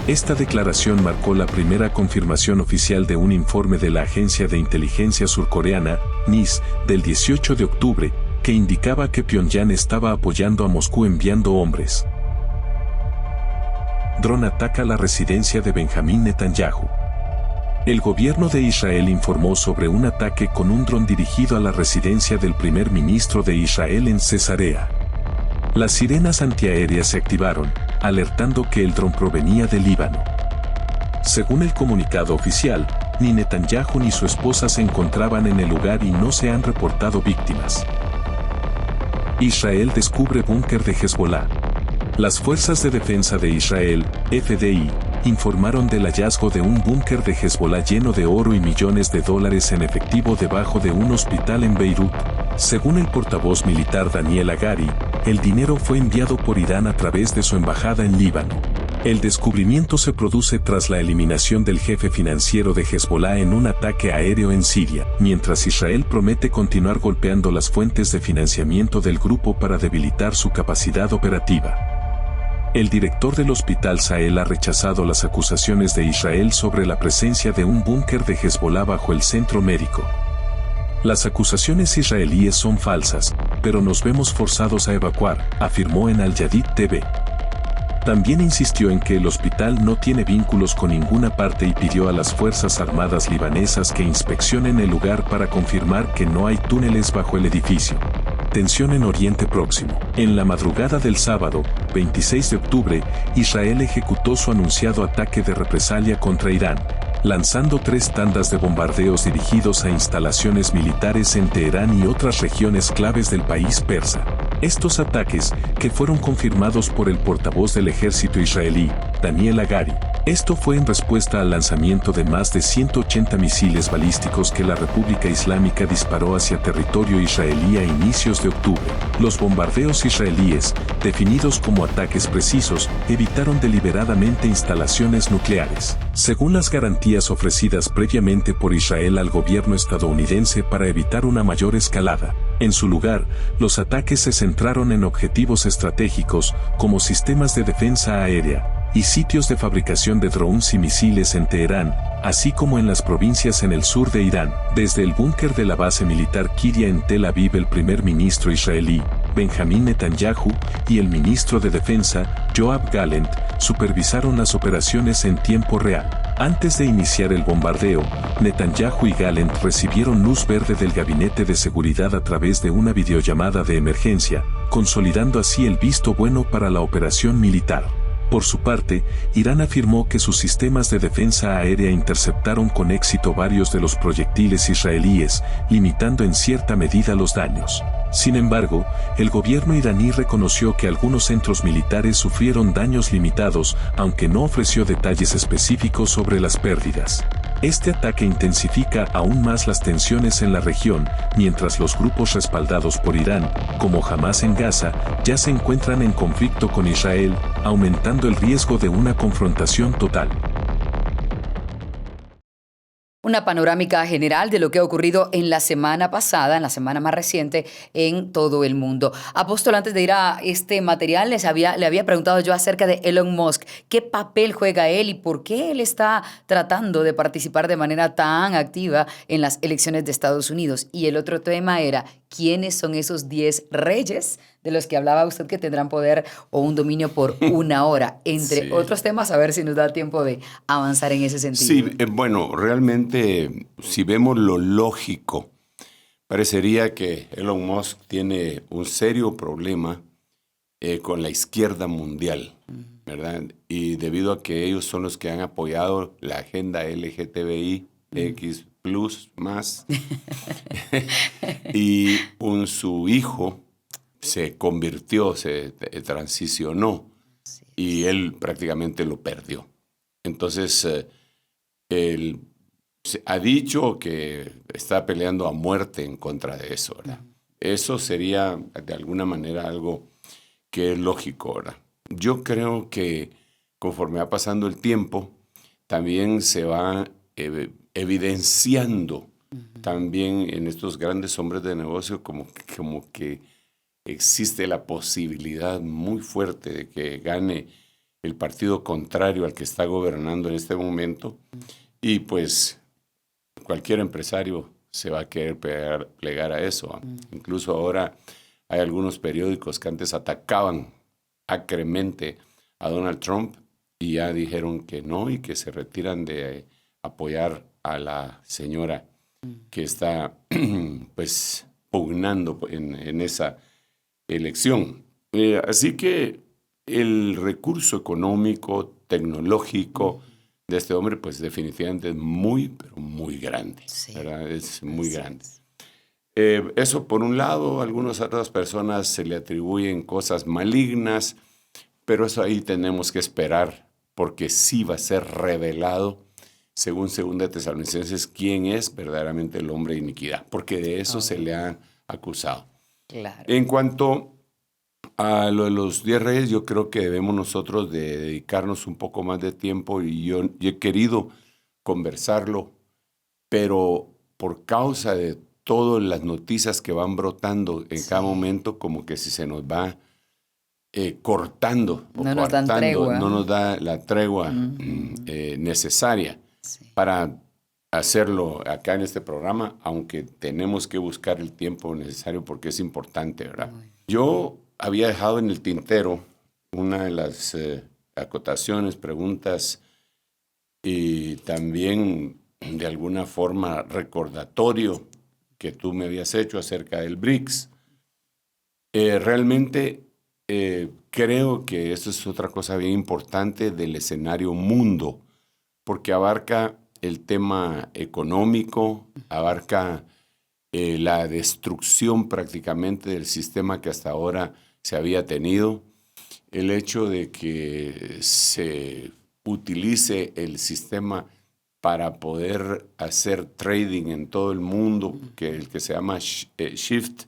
Esta declaración marcó la primera confirmación oficial de un informe de la agencia de inteligencia surcoreana, NIS, del 18 de octubre, que indicaba que Pyongyang estaba apoyando a Moscú enviando hombres. Dron ataca la residencia de Benjamín Netanyahu. El gobierno de Israel informó sobre un ataque con un dron dirigido a la residencia del primer ministro de Israel en Cesarea. Las sirenas antiaéreas se activaron, alertando que el dron provenía del Líbano. Según el comunicado oficial, ni Netanyahu ni su esposa se encontraban en el lugar y no se han reportado víctimas. Israel descubre búnker de Hezbollah. Las Fuerzas de Defensa de Israel, FDI, informaron del hallazgo de un búnker de Hezbollah lleno de oro y millones de dólares en efectivo debajo de un hospital en Beirut. Según el portavoz militar Daniel Hagari, el dinero fue enviado por Irán a través de su embajada en Líbano. El descubrimiento se produce tras la eliminación del jefe financiero de Hezbollah en un ataque aéreo en Siria, mientras Israel promete continuar golpeando las fuentes de financiamiento del grupo para debilitar su capacidad operativa. El director del hospital Sahel ha rechazado las acusaciones de Israel sobre la presencia de un búnker de Hezbollah bajo el centro médico. Las acusaciones israelíes son falsas, pero nos vemos forzados a evacuar, afirmó en Al Jadid TV. También insistió en que el hospital no tiene vínculos con ninguna parte y pidió a las Fuerzas Armadas libanesas que inspeccionen el lugar para confirmar que no hay túneles bajo el edificio. Tensión en Oriente Próximo. En la madrugada del sábado, 26 de octubre, Israel ejecutó su anunciado ataque de represalia contra Irán, lanzando 3 tandas de bombardeos dirigidos a instalaciones militares en Teherán y otras regiones claves del país persa. Estos ataques, que fueron confirmados por el portavoz del ejército israelí, Daniel Hagari, esto fue en respuesta al lanzamiento de más de 180 misiles balísticos que la República Islámica disparó hacia territorio israelí a inicios de octubre. Los bombardeos israelíes, definidos como ataques precisos, evitaron deliberadamente instalaciones nucleares, según las garantías ofrecidas previamente por Israel al gobierno estadounidense para evitar una mayor escalada. En su lugar, los ataques se centraron en objetivos estratégicos, como sistemas de defensa aérea y sitios de fabricación de drones y misiles en Teherán, así como en las provincias en el sur de Irán. Desde el búnker de la base militar Kiria en Tel Aviv, el primer ministro israelí, Benjamín Netanyahu, y el ministro de Defensa, Yoav Gallant, supervisaron las operaciones en tiempo real. Antes de iniciar el bombardeo, Netanyahu y Gallant recibieron luz verde del gabinete de seguridad a través de una videollamada de emergencia, consolidando así el visto bueno para la operación militar. Por su parte, Irán afirmó que sus sistemas de defensa aérea interceptaron con éxito varios de los proyectiles israelíes, limitando en cierta medida los daños. Sin embargo, el gobierno iraní reconoció que algunos centros militares sufrieron daños limitados, aunque no ofreció detalles específicos sobre las pérdidas. Este ataque intensifica aún más las tensiones en la región, mientras los grupos respaldados por Irán, como Hamas en Gaza, ya se encuentran en conflicto con Israel, aumentando el riesgo de una confrontación total. una panorámica general de lo que ha ocurrido en la semana pasada, en la semana más reciente, en todo el mundo. Apóstol, antes de ir a este material, le había preguntado yo acerca de Elon Musk. ¿Qué papel juega él y por qué él está tratando de participar de manera tan activa en las elecciones de Estados Unidos? Y el otro tema era, ¿quiénes son esos 10 reyes de los que hablaba usted que tendrán poder o un dominio por una hora? Entre otros temas, a ver si nos da tiempo de avanzar en ese sentido. Sí, bueno, realmente, si vemos lo lógico, parecería que Elon Musk tiene un serio problema con la izquierda mundial, ¿verdad? Y debido a que ellos son los que han apoyado la agenda LGTBI, X+, más, y su hijo se convirtió, se transicionó, y él prácticamente lo perdió. Entonces, él ha dicho que está peleando a muerte en contra de eso, ¿verdad? Eso sería, de alguna manera, algo que es lógico, ¿verdad? Yo creo que conforme va pasando el tiempo, también se va evidenciando también en estos grandes hombres de negocio como que existe la posibilidad muy fuerte de que gane el partido contrario al que está gobernando en este momento, y pues cualquier empresario se va a querer plegar a eso. Incluso ahora hay algunos periódicos que antes atacaban acremente a Donald Trump y ya dijeron que no y que se retiran de apoyar a la señora que está pues pugnando en esa elección. Así que el recurso económico, tecnológico de este hombre, pues definitivamente es muy, pero muy grande. Sí. ¿Verdad? Es muy grande. Eso por un lado, a algunas otras personas se le atribuyen cosas malignas, pero eso ahí tenemos que esperar, porque sí va a ser revelado, según 2 Tesalonicenses, quién es verdaderamente el hombre de iniquidad, porque de eso se le ha acusado. Claro. En cuanto a lo de los 10 reyes, yo creo que debemos nosotros de dedicarnos un poco más de tiempo, y yo he querido conversarlo, pero por causa de todas las noticias que van brotando en cada momento, como que si se nos va cortando, no nos dan tregua. No nos da la tregua necesaria para hacerlo acá en este programa, aunque tenemos que buscar el tiempo necesario porque es importante, ¿verdad? Yo había dejado en el tintero una de las acotaciones, preguntas y también de alguna forma recordatorio que tú me habías hecho acerca del BRICS. Realmente creo que eso es otra cosa bien importante del escenario mundo, porque abarca el tema económico, abarca la destrucción prácticamente del sistema que hasta ahora se había tenido, el hecho de que se utilice el sistema para poder hacer trading en todo el mundo, que el que se llama SHIFT,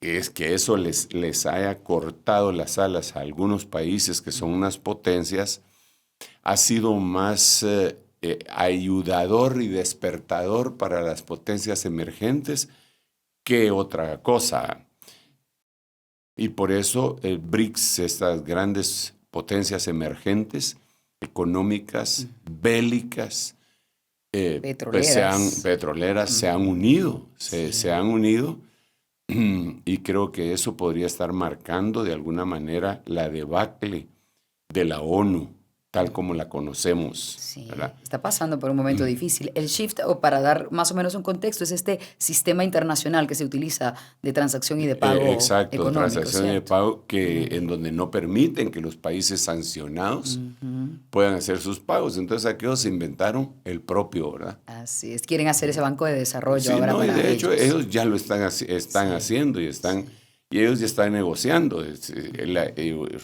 es que eso les haya cortado las alas a algunos países que son unas potencias, ha sido más ayudador y despertador para las potencias emergentes que otra cosa. Y por eso el BRICS, estas grandes potencias emergentes, económicas, bélicas, petroleras, se han unido, se han unido, y creo que eso podría estar marcando de alguna manera la debacle de la ONU, tal como la conocemos. Sí, está pasando por un momento difícil. El SHIFT, o para dar más o menos un contexto, es este sistema internacional que se utiliza de transacción y de pago exacto, transacción y de pago en donde no permiten que los países sancionados puedan hacer sus pagos. Entonces aquellos se inventaron el propio, ¿verdad? Así es, quieren hacer ese banco de desarrollo. Sí, ahora no, para y de hecho ellos ya lo están haciendo y están... Y ellos ya están negociando.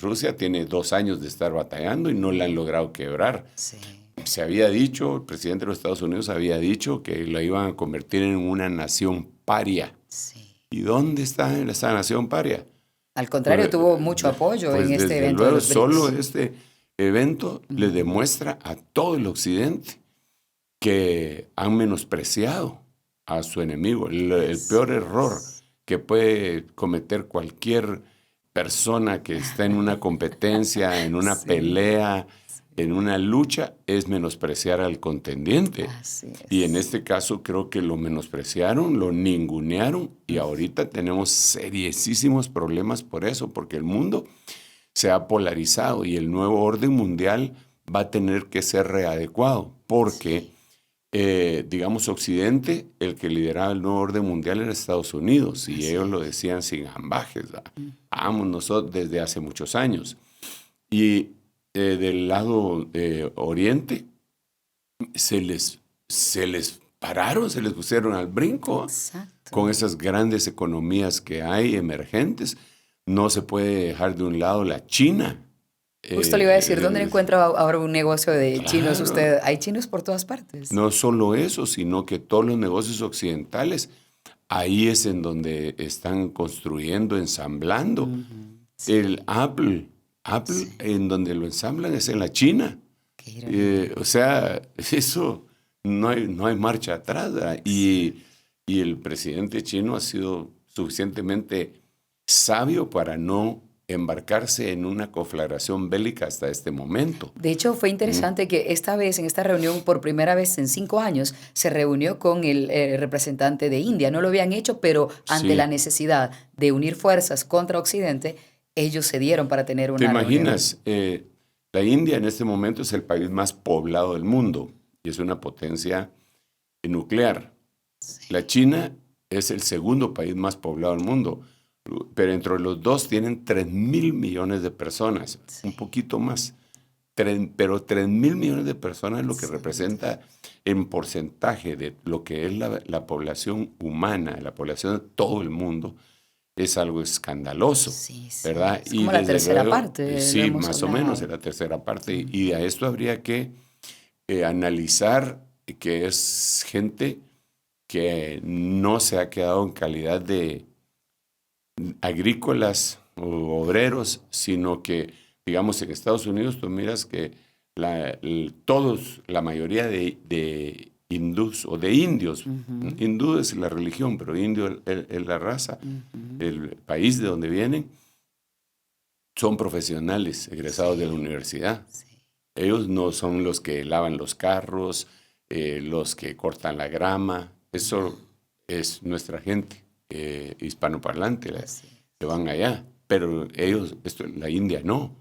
Rusia tiene 2 años de estar batallando y no la han logrado quebrar. Sí. Se había dicho, el presidente de los Estados Unidos había dicho que la iban a convertir en una nación paria. Sí. ¿Y dónde está esa nación paria? Al contrario, tuvo mucho apoyo en este evento. Luego, solo este evento le demuestra a todo el occidente que han menospreciado a su enemigo. El peor error que puede cometer cualquier persona que está en una competencia, en una pelea, en una lucha, es menospreciar al contendiente. Así es. Y en este caso creo que lo menospreciaron, lo ningunearon, y ahorita tenemos seriosísimos problemas por eso, porque el mundo se ha polarizado y el nuevo orden mundial va a tener que ser readecuado, porque, digamos, Occidente, el que lideraba el nuevo orden mundial era Estados Unidos, y ellos lo decían sin ambajes, vamos nosotros desde hace muchos años. Y del lado oriente, se les pararon, se les pusieron al brinco. Exacto. Con esas grandes economías que hay emergentes. No se puede dejar de un lado la China. Justo le iba a decir, ¿dónde encuentra ahora un negocio de chinos Claro. usted? Hay chinos por todas partes. No solo eso, sino que todos los negocios occidentales, ahí es en donde están construyendo, ensamblando. Sí. El Apple, en donde lo ensamblan es en la China. Qué ironía. O sea, eso no hay marcha atrás, ¿verdad? Y el presidente chino ha sido suficientemente sabio para no embarcarse en una conflagración bélica hasta este momento. De hecho, fue interesante que esta vez, en esta reunión, por primera vez en 5 años, se reunió con el representante de India. No lo habían hecho, pero ante Sí. la necesidad de unir fuerzas contra Occidente, ellos se dieron para tener una ¿Te reunión. imaginas? La India en este momento es el país más poblado del mundo y es una potencia nuclear. La China es el segundo país más poblado del mundo, pero entre los dos tienen 3.000 millones de personas, un poquito más. Pero 3.000 millones de personas es lo que representa en porcentaje de lo que es la población humana, la población de todo el mundo. Es algo escandaloso, Sí, sí. ¿verdad? Es como la desde tercera luego, parte, lo Sí, hemos más o hablado. menos, es la tercera parte. Y a esto habría que analizar que es gente que no se ha quedado en calidad de agrícolas o obreros, sino que, digamos, en Estados Unidos tú miras que la mayoría de hindús o de indios, hindú es la religión, pero indio es la raza, el país de donde vienen, son profesionales egresados de la universidad. Sí. Ellos no son los que lavan los carros, los que cortan la grama. Eso es nuestra gente hispanoparlante, que van allá. Pero ellos, la India no.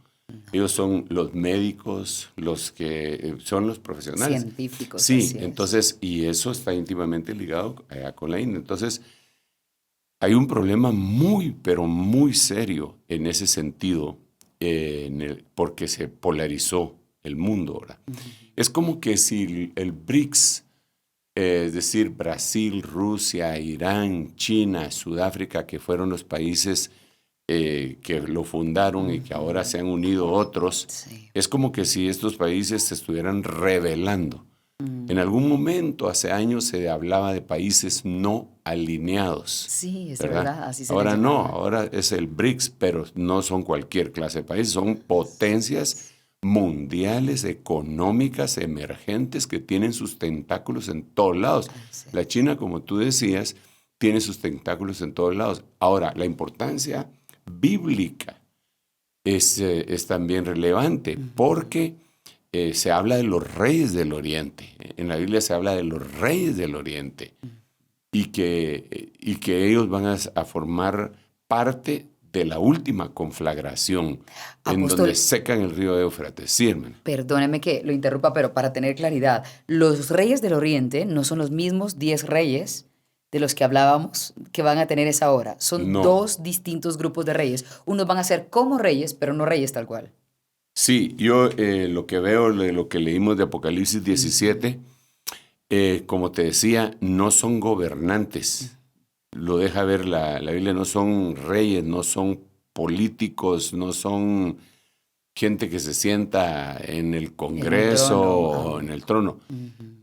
Ellos son los médicos, los que son los profesionales. Científicos. Sí, así es. entonces, y eso está íntimamente ligado con la India. Entonces, hay un problema muy, pero muy serio en ese sentido, porque se polarizó el mundo ahora. Es como que si el BRICS, es decir, Brasil, Rusia, Irán, China, Sudáfrica, que fueron los países que lo fundaron y que ahora se han unido otros, Sí. es como que si estos países se estuvieran rebelando. En algún momento, hace años, se hablaba de países no alineados. Sí, es ¿verdad? verdad. Así se Ahora les no, llamaba. ahora es el BRICS, pero no son cualquier clase de países, son potencias mundiales, económicas, emergentes, que tienen sus tentáculos en todos lados. Así es. La China, como tú decías, tiene sus tentáculos en todos lados. Ahora, la importancia bíblica es también relevante, porque se habla de los reyes del Oriente. En la Biblia se habla de los reyes del Oriente, y que ellos van a formar parte de la última conflagración, en Apóstol, donde secan el río Éufrates. Sí, hermano. perdóneme que lo interrumpa, pero para tener claridad, los reyes del Oriente no son los mismos 10 reyes de los que hablábamos que van a tener esa hora. Son No. 2 distintos grupos de reyes. Unos van a ser como reyes, pero no reyes tal cual. Sí, yo lo que veo, lo que leímos de Apocalipsis 17, como te decía, no son gobernantes. Lo deja ver la Biblia, no son reyes, no son políticos, no son gente que se sienta en el Congreso trono. o en el trono,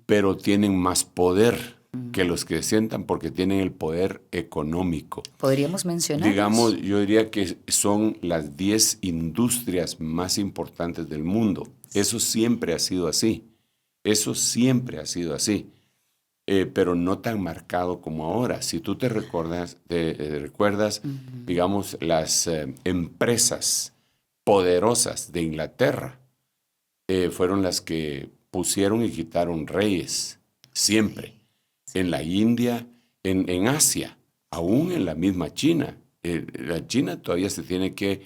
pero tienen más poder que los que se sientan, porque tienen el poder económico. Podríamos mencionar. Digamos, yo diría que son las 10 industrias más importantes del mundo. Eso siempre ha sido así. Eso siempre ha sido así, pero no tan marcado como ahora. Si tú te recuerdas, digamos, las empresas poderosas de Inglaterra fueron las que pusieron y quitaron reyes, siempre. En la India, en Asia, aún en la misma China. La China todavía se tiene que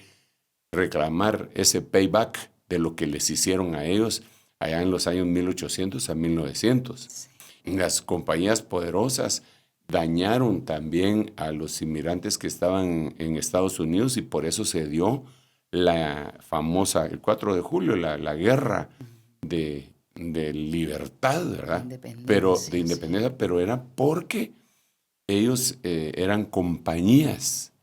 reclamar ese payback de lo que les hicieron a ellos allá en los años 1800 a 1900. Las compañías poderosas dañaron también a los inmigrantes que estaban en Estados Unidos y por eso se dio la famosa, el 4 de julio, la guerra de libertad, ¿verdad? De independencia, pero era porque ellos eran compañías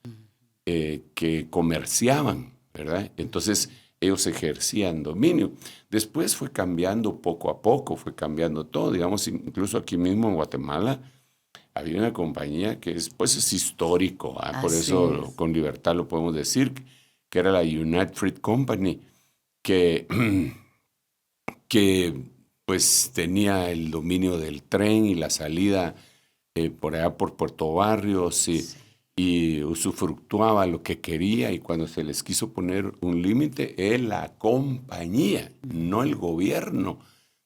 que comerciaban, ¿verdad? Entonces ellos ejercían dominio. Después fue cambiando poco a poco, fue cambiando todo. Digamos, incluso aquí mismo en Guatemala había una compañía que es histórico, ¿eh? Por eso con libertad lo podemos decir, que era la United Fruit Company, que pues tenía el dominio del tren y la salida por allá por Puerto Barrios y usufructuaba lo que quería, y cuando se les quiso poner un límite, la compañía, no el gobierno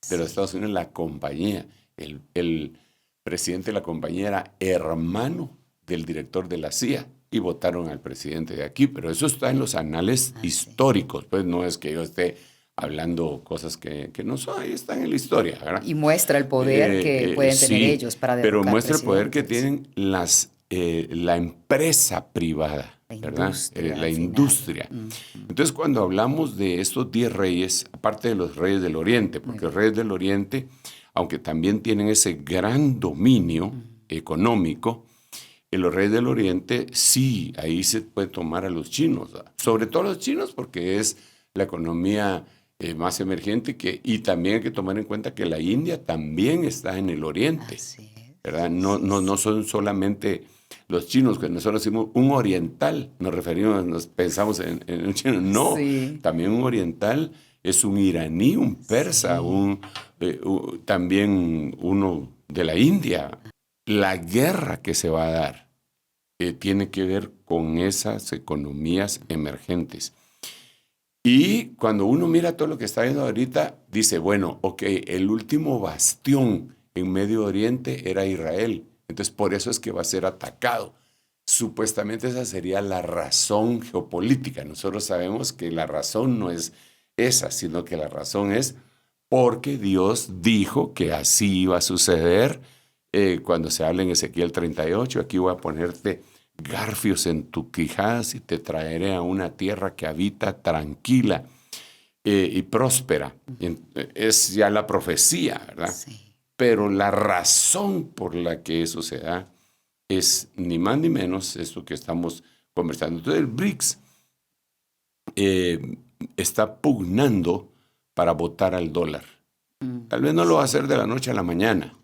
de los Estados Unidos, la compañía. El presidente de la compañía era hermano del director de la CIA y votaron al presidente de aquí, pero eso está en los anales históricos, pues no es que yo esté hablando cosas que no son, ahí están en la historia, ¿verdad? Y muestra el poder que pueden tener ellos para derrocar pero muestra el poder que tienen la empresa privada, ¿verdad? La industria. Entonces, cuando hablamos de estos 10 reyes, aparte de los reyes del Oriente, porque los reyes del Oriente, aunque también tienen ese gran dominio económico, en los reyes del Oriente, sí, ahí se puede tomar a los chinos, ¿verdad? Sobre todo a los chinos, porque es la economía más emergente, y también hay que tomar en cuenta que la India también está en el Oriente, ¿verdad? No son solamente los chinos, que nosotros decimos un oriental, nos pensamos en un chino. No, también un oriental es un iraní, un persa, también uno de la India. La guerra que se va a dar tiene que ver con esas economías emergentes. Y cuando uno mira todo lo que está viendo ahorita, dice, bueno, ok, el último bastión en Medio Oriente era Israel. Entonces, por eso es que va a ser atacado. Supuestamente esa sería la razón geopolítica. Nosotros sabemos que la razón no es esa, sino que la razón es porque Dios dijo que así iba a suceder. Cuando se habla en Ezequiel 38, aquí voy a ponerte garfios en tu quijadas y te traeré a una tierra que habita tranquila y próspera. Es ya la profecía, ¿verdad? Sí. Pero la razón por la que eso se da es ni más ni menos esto que estamos conversando. Entonces el BRICS está pugnando para votar al dólar. Tal vez no lo va a hacer de la noche a la mañana,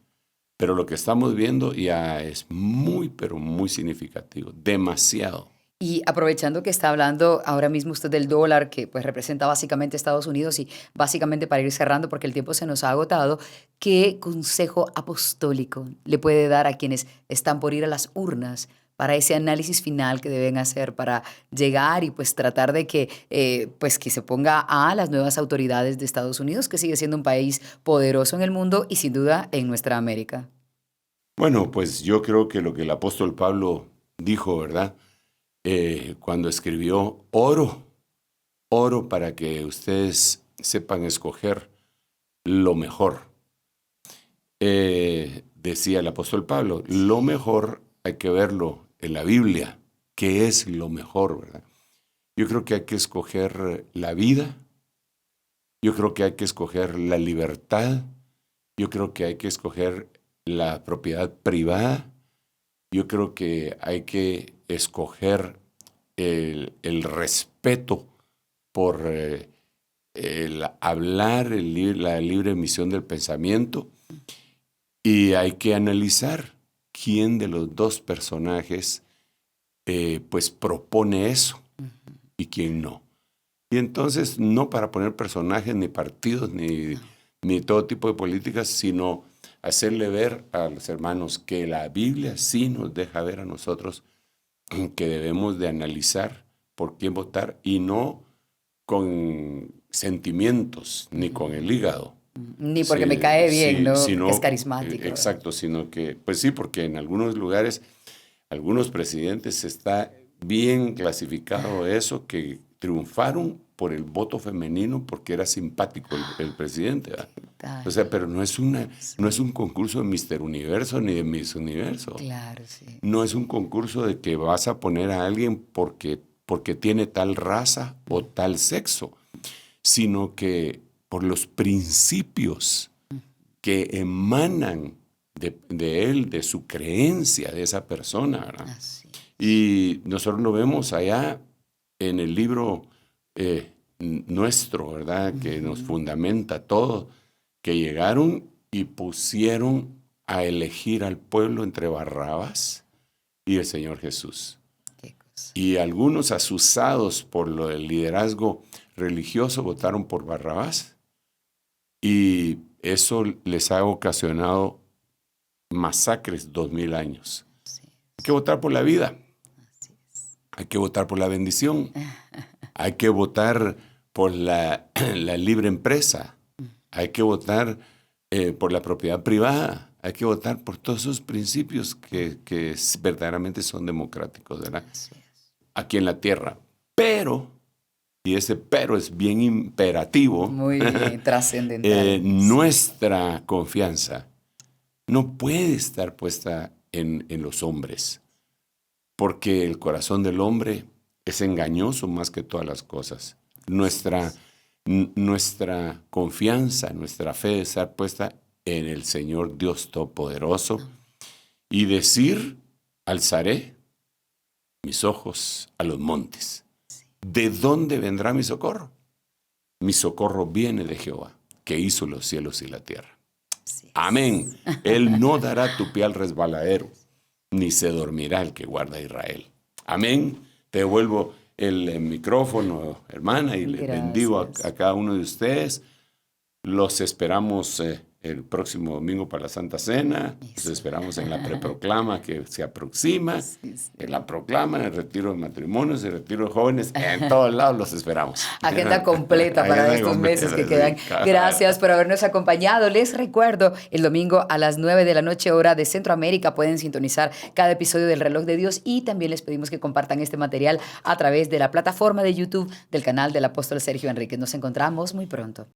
pero lo que estamos viendo ya es muy, pero muy significativo, demasiado. Y aprovechando que está hablando ahora mismo usted del dólar, que pues representa básicamente Estados Unidos, y básicamente para ir cerrando, porque el tiempo se nos ha agotado, ¿qué consejo apostólico le puede dar a quienes están por ir a las urnas para ese análisis final que deben hacer para llegar y pues tratar de que, pues que se ponga a las nuevas autoridades de Estados Unidos, que sigue siendo un país poderoso en el mundo y sin duda en nuestra América? Bueno, pues yo creo que lo que el apóstol Pablo dijo, ¿verdad? Cuando escribió oro para que ustedes sepan escoger lo mejor. Decía el apóstol Pablo, lo mejor hay que verlo en la Biblia, qué es lo mejor, ¿verdad? Yo creo que hay que escoger la vida, yo creo que hay que escoger la libertad, yo creo que hay que escoger la propiedad privada, yo creo que hay que escoger el respeto por el hablar, la libre emisión del pensamiento, y hay que analizar quién de los dos personajes pues propone eso y quién no. Y entonces no para poner personajes ni partidos ni ni todo tipo de políticas, sino hacerle ver a los hermanos que la Biblia sí nos deja ver a nosotros que debemos de analizar por quién votar y no con sentimientos ni con el hígado. Ni porque me cae bien, ¿no? Sino, es carismático. Exacto, sino que, pues sí, porque en algunos lugares, algunos presidentes está bien clasificado eso, que triunfaron por el voto femenino porque era simpático el presidente, ¿verdad? O sea, pero no es un concurso de Mr. Universo ni de Miss Universo. Claro, sí. No es un concurso de que vas a poner a alguien porque tiene tal raza o tal sexo, sino que por los principios que emanan de él, de su creencia, de esa persona, ¿verdad? Así. Y nosotros lo vemos allá en el libro nuestro, ¿verdad? Que nos fundamenta todo, que llegaron y pusieron a elegir al pueblo entre Barrabás y el Señor Jesús. Y algunos asusados por lo del liderazgo religioso votaron por Barrabás. Y eso les ha ocasionado masacres 2000 años. Hay que votar por la vida. Hay que votar por la bendición. Hay que votar por la libre empresa. Hay que votar por la propiedad privada. Hay que votar por todos esos principios que verdaderamente son democráticos, ¿verdad? Aquí en la tierra. Pero, y ese pero es bien imperativo. Muy bien, trascendental. Nuestra confianza no puede estar puesta en los hombres. Porque el corazón del hombre es engañoso más que todas las cosas. Nuestra confianza, nuestra fe debe estar puesta en el Señor Dios Todopoderoso y decir, alzaré mis ojos a los montes. ¿De dónde vendrá mi socorro? Mi socorro viene de Jehová, que hizo los cielos y la tierra. Amén. Él no dará tu pie al resbaladero, ni se dormirá el que guarda a Israel. Amén. Te devuelvo el micrófono, hermana, y le bendigo a cada uno de ustedes. Los esperamos el próximo domingo para la Santa Cena. Los esperamos en la preproclama que se aproxima. En la proclama, en el retiro de matrimonios, el retiro de jóvenes. En todos lados los esperamos. Agenda completa para estos meses que quedan. Gracias por habernos acompañado. Les recuerdo, el domingo a las 9 de la noche, hora de Centroamérica, pueden sintonizar cada episodio del Reloj de Dios y también les pedimos que compartan este material a través de la plataforma de YouTube del canal del apóstol Sergio Enríquez. Nos encontramos muy pronto.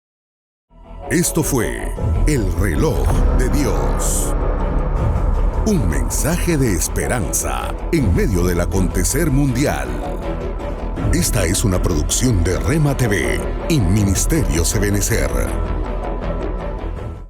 Esto fue El Reloj de Dios. Un mensaje de esperanza en medio del acontecer mundial. Esta es una producción de Rema TV y Ministerio Ebenecer.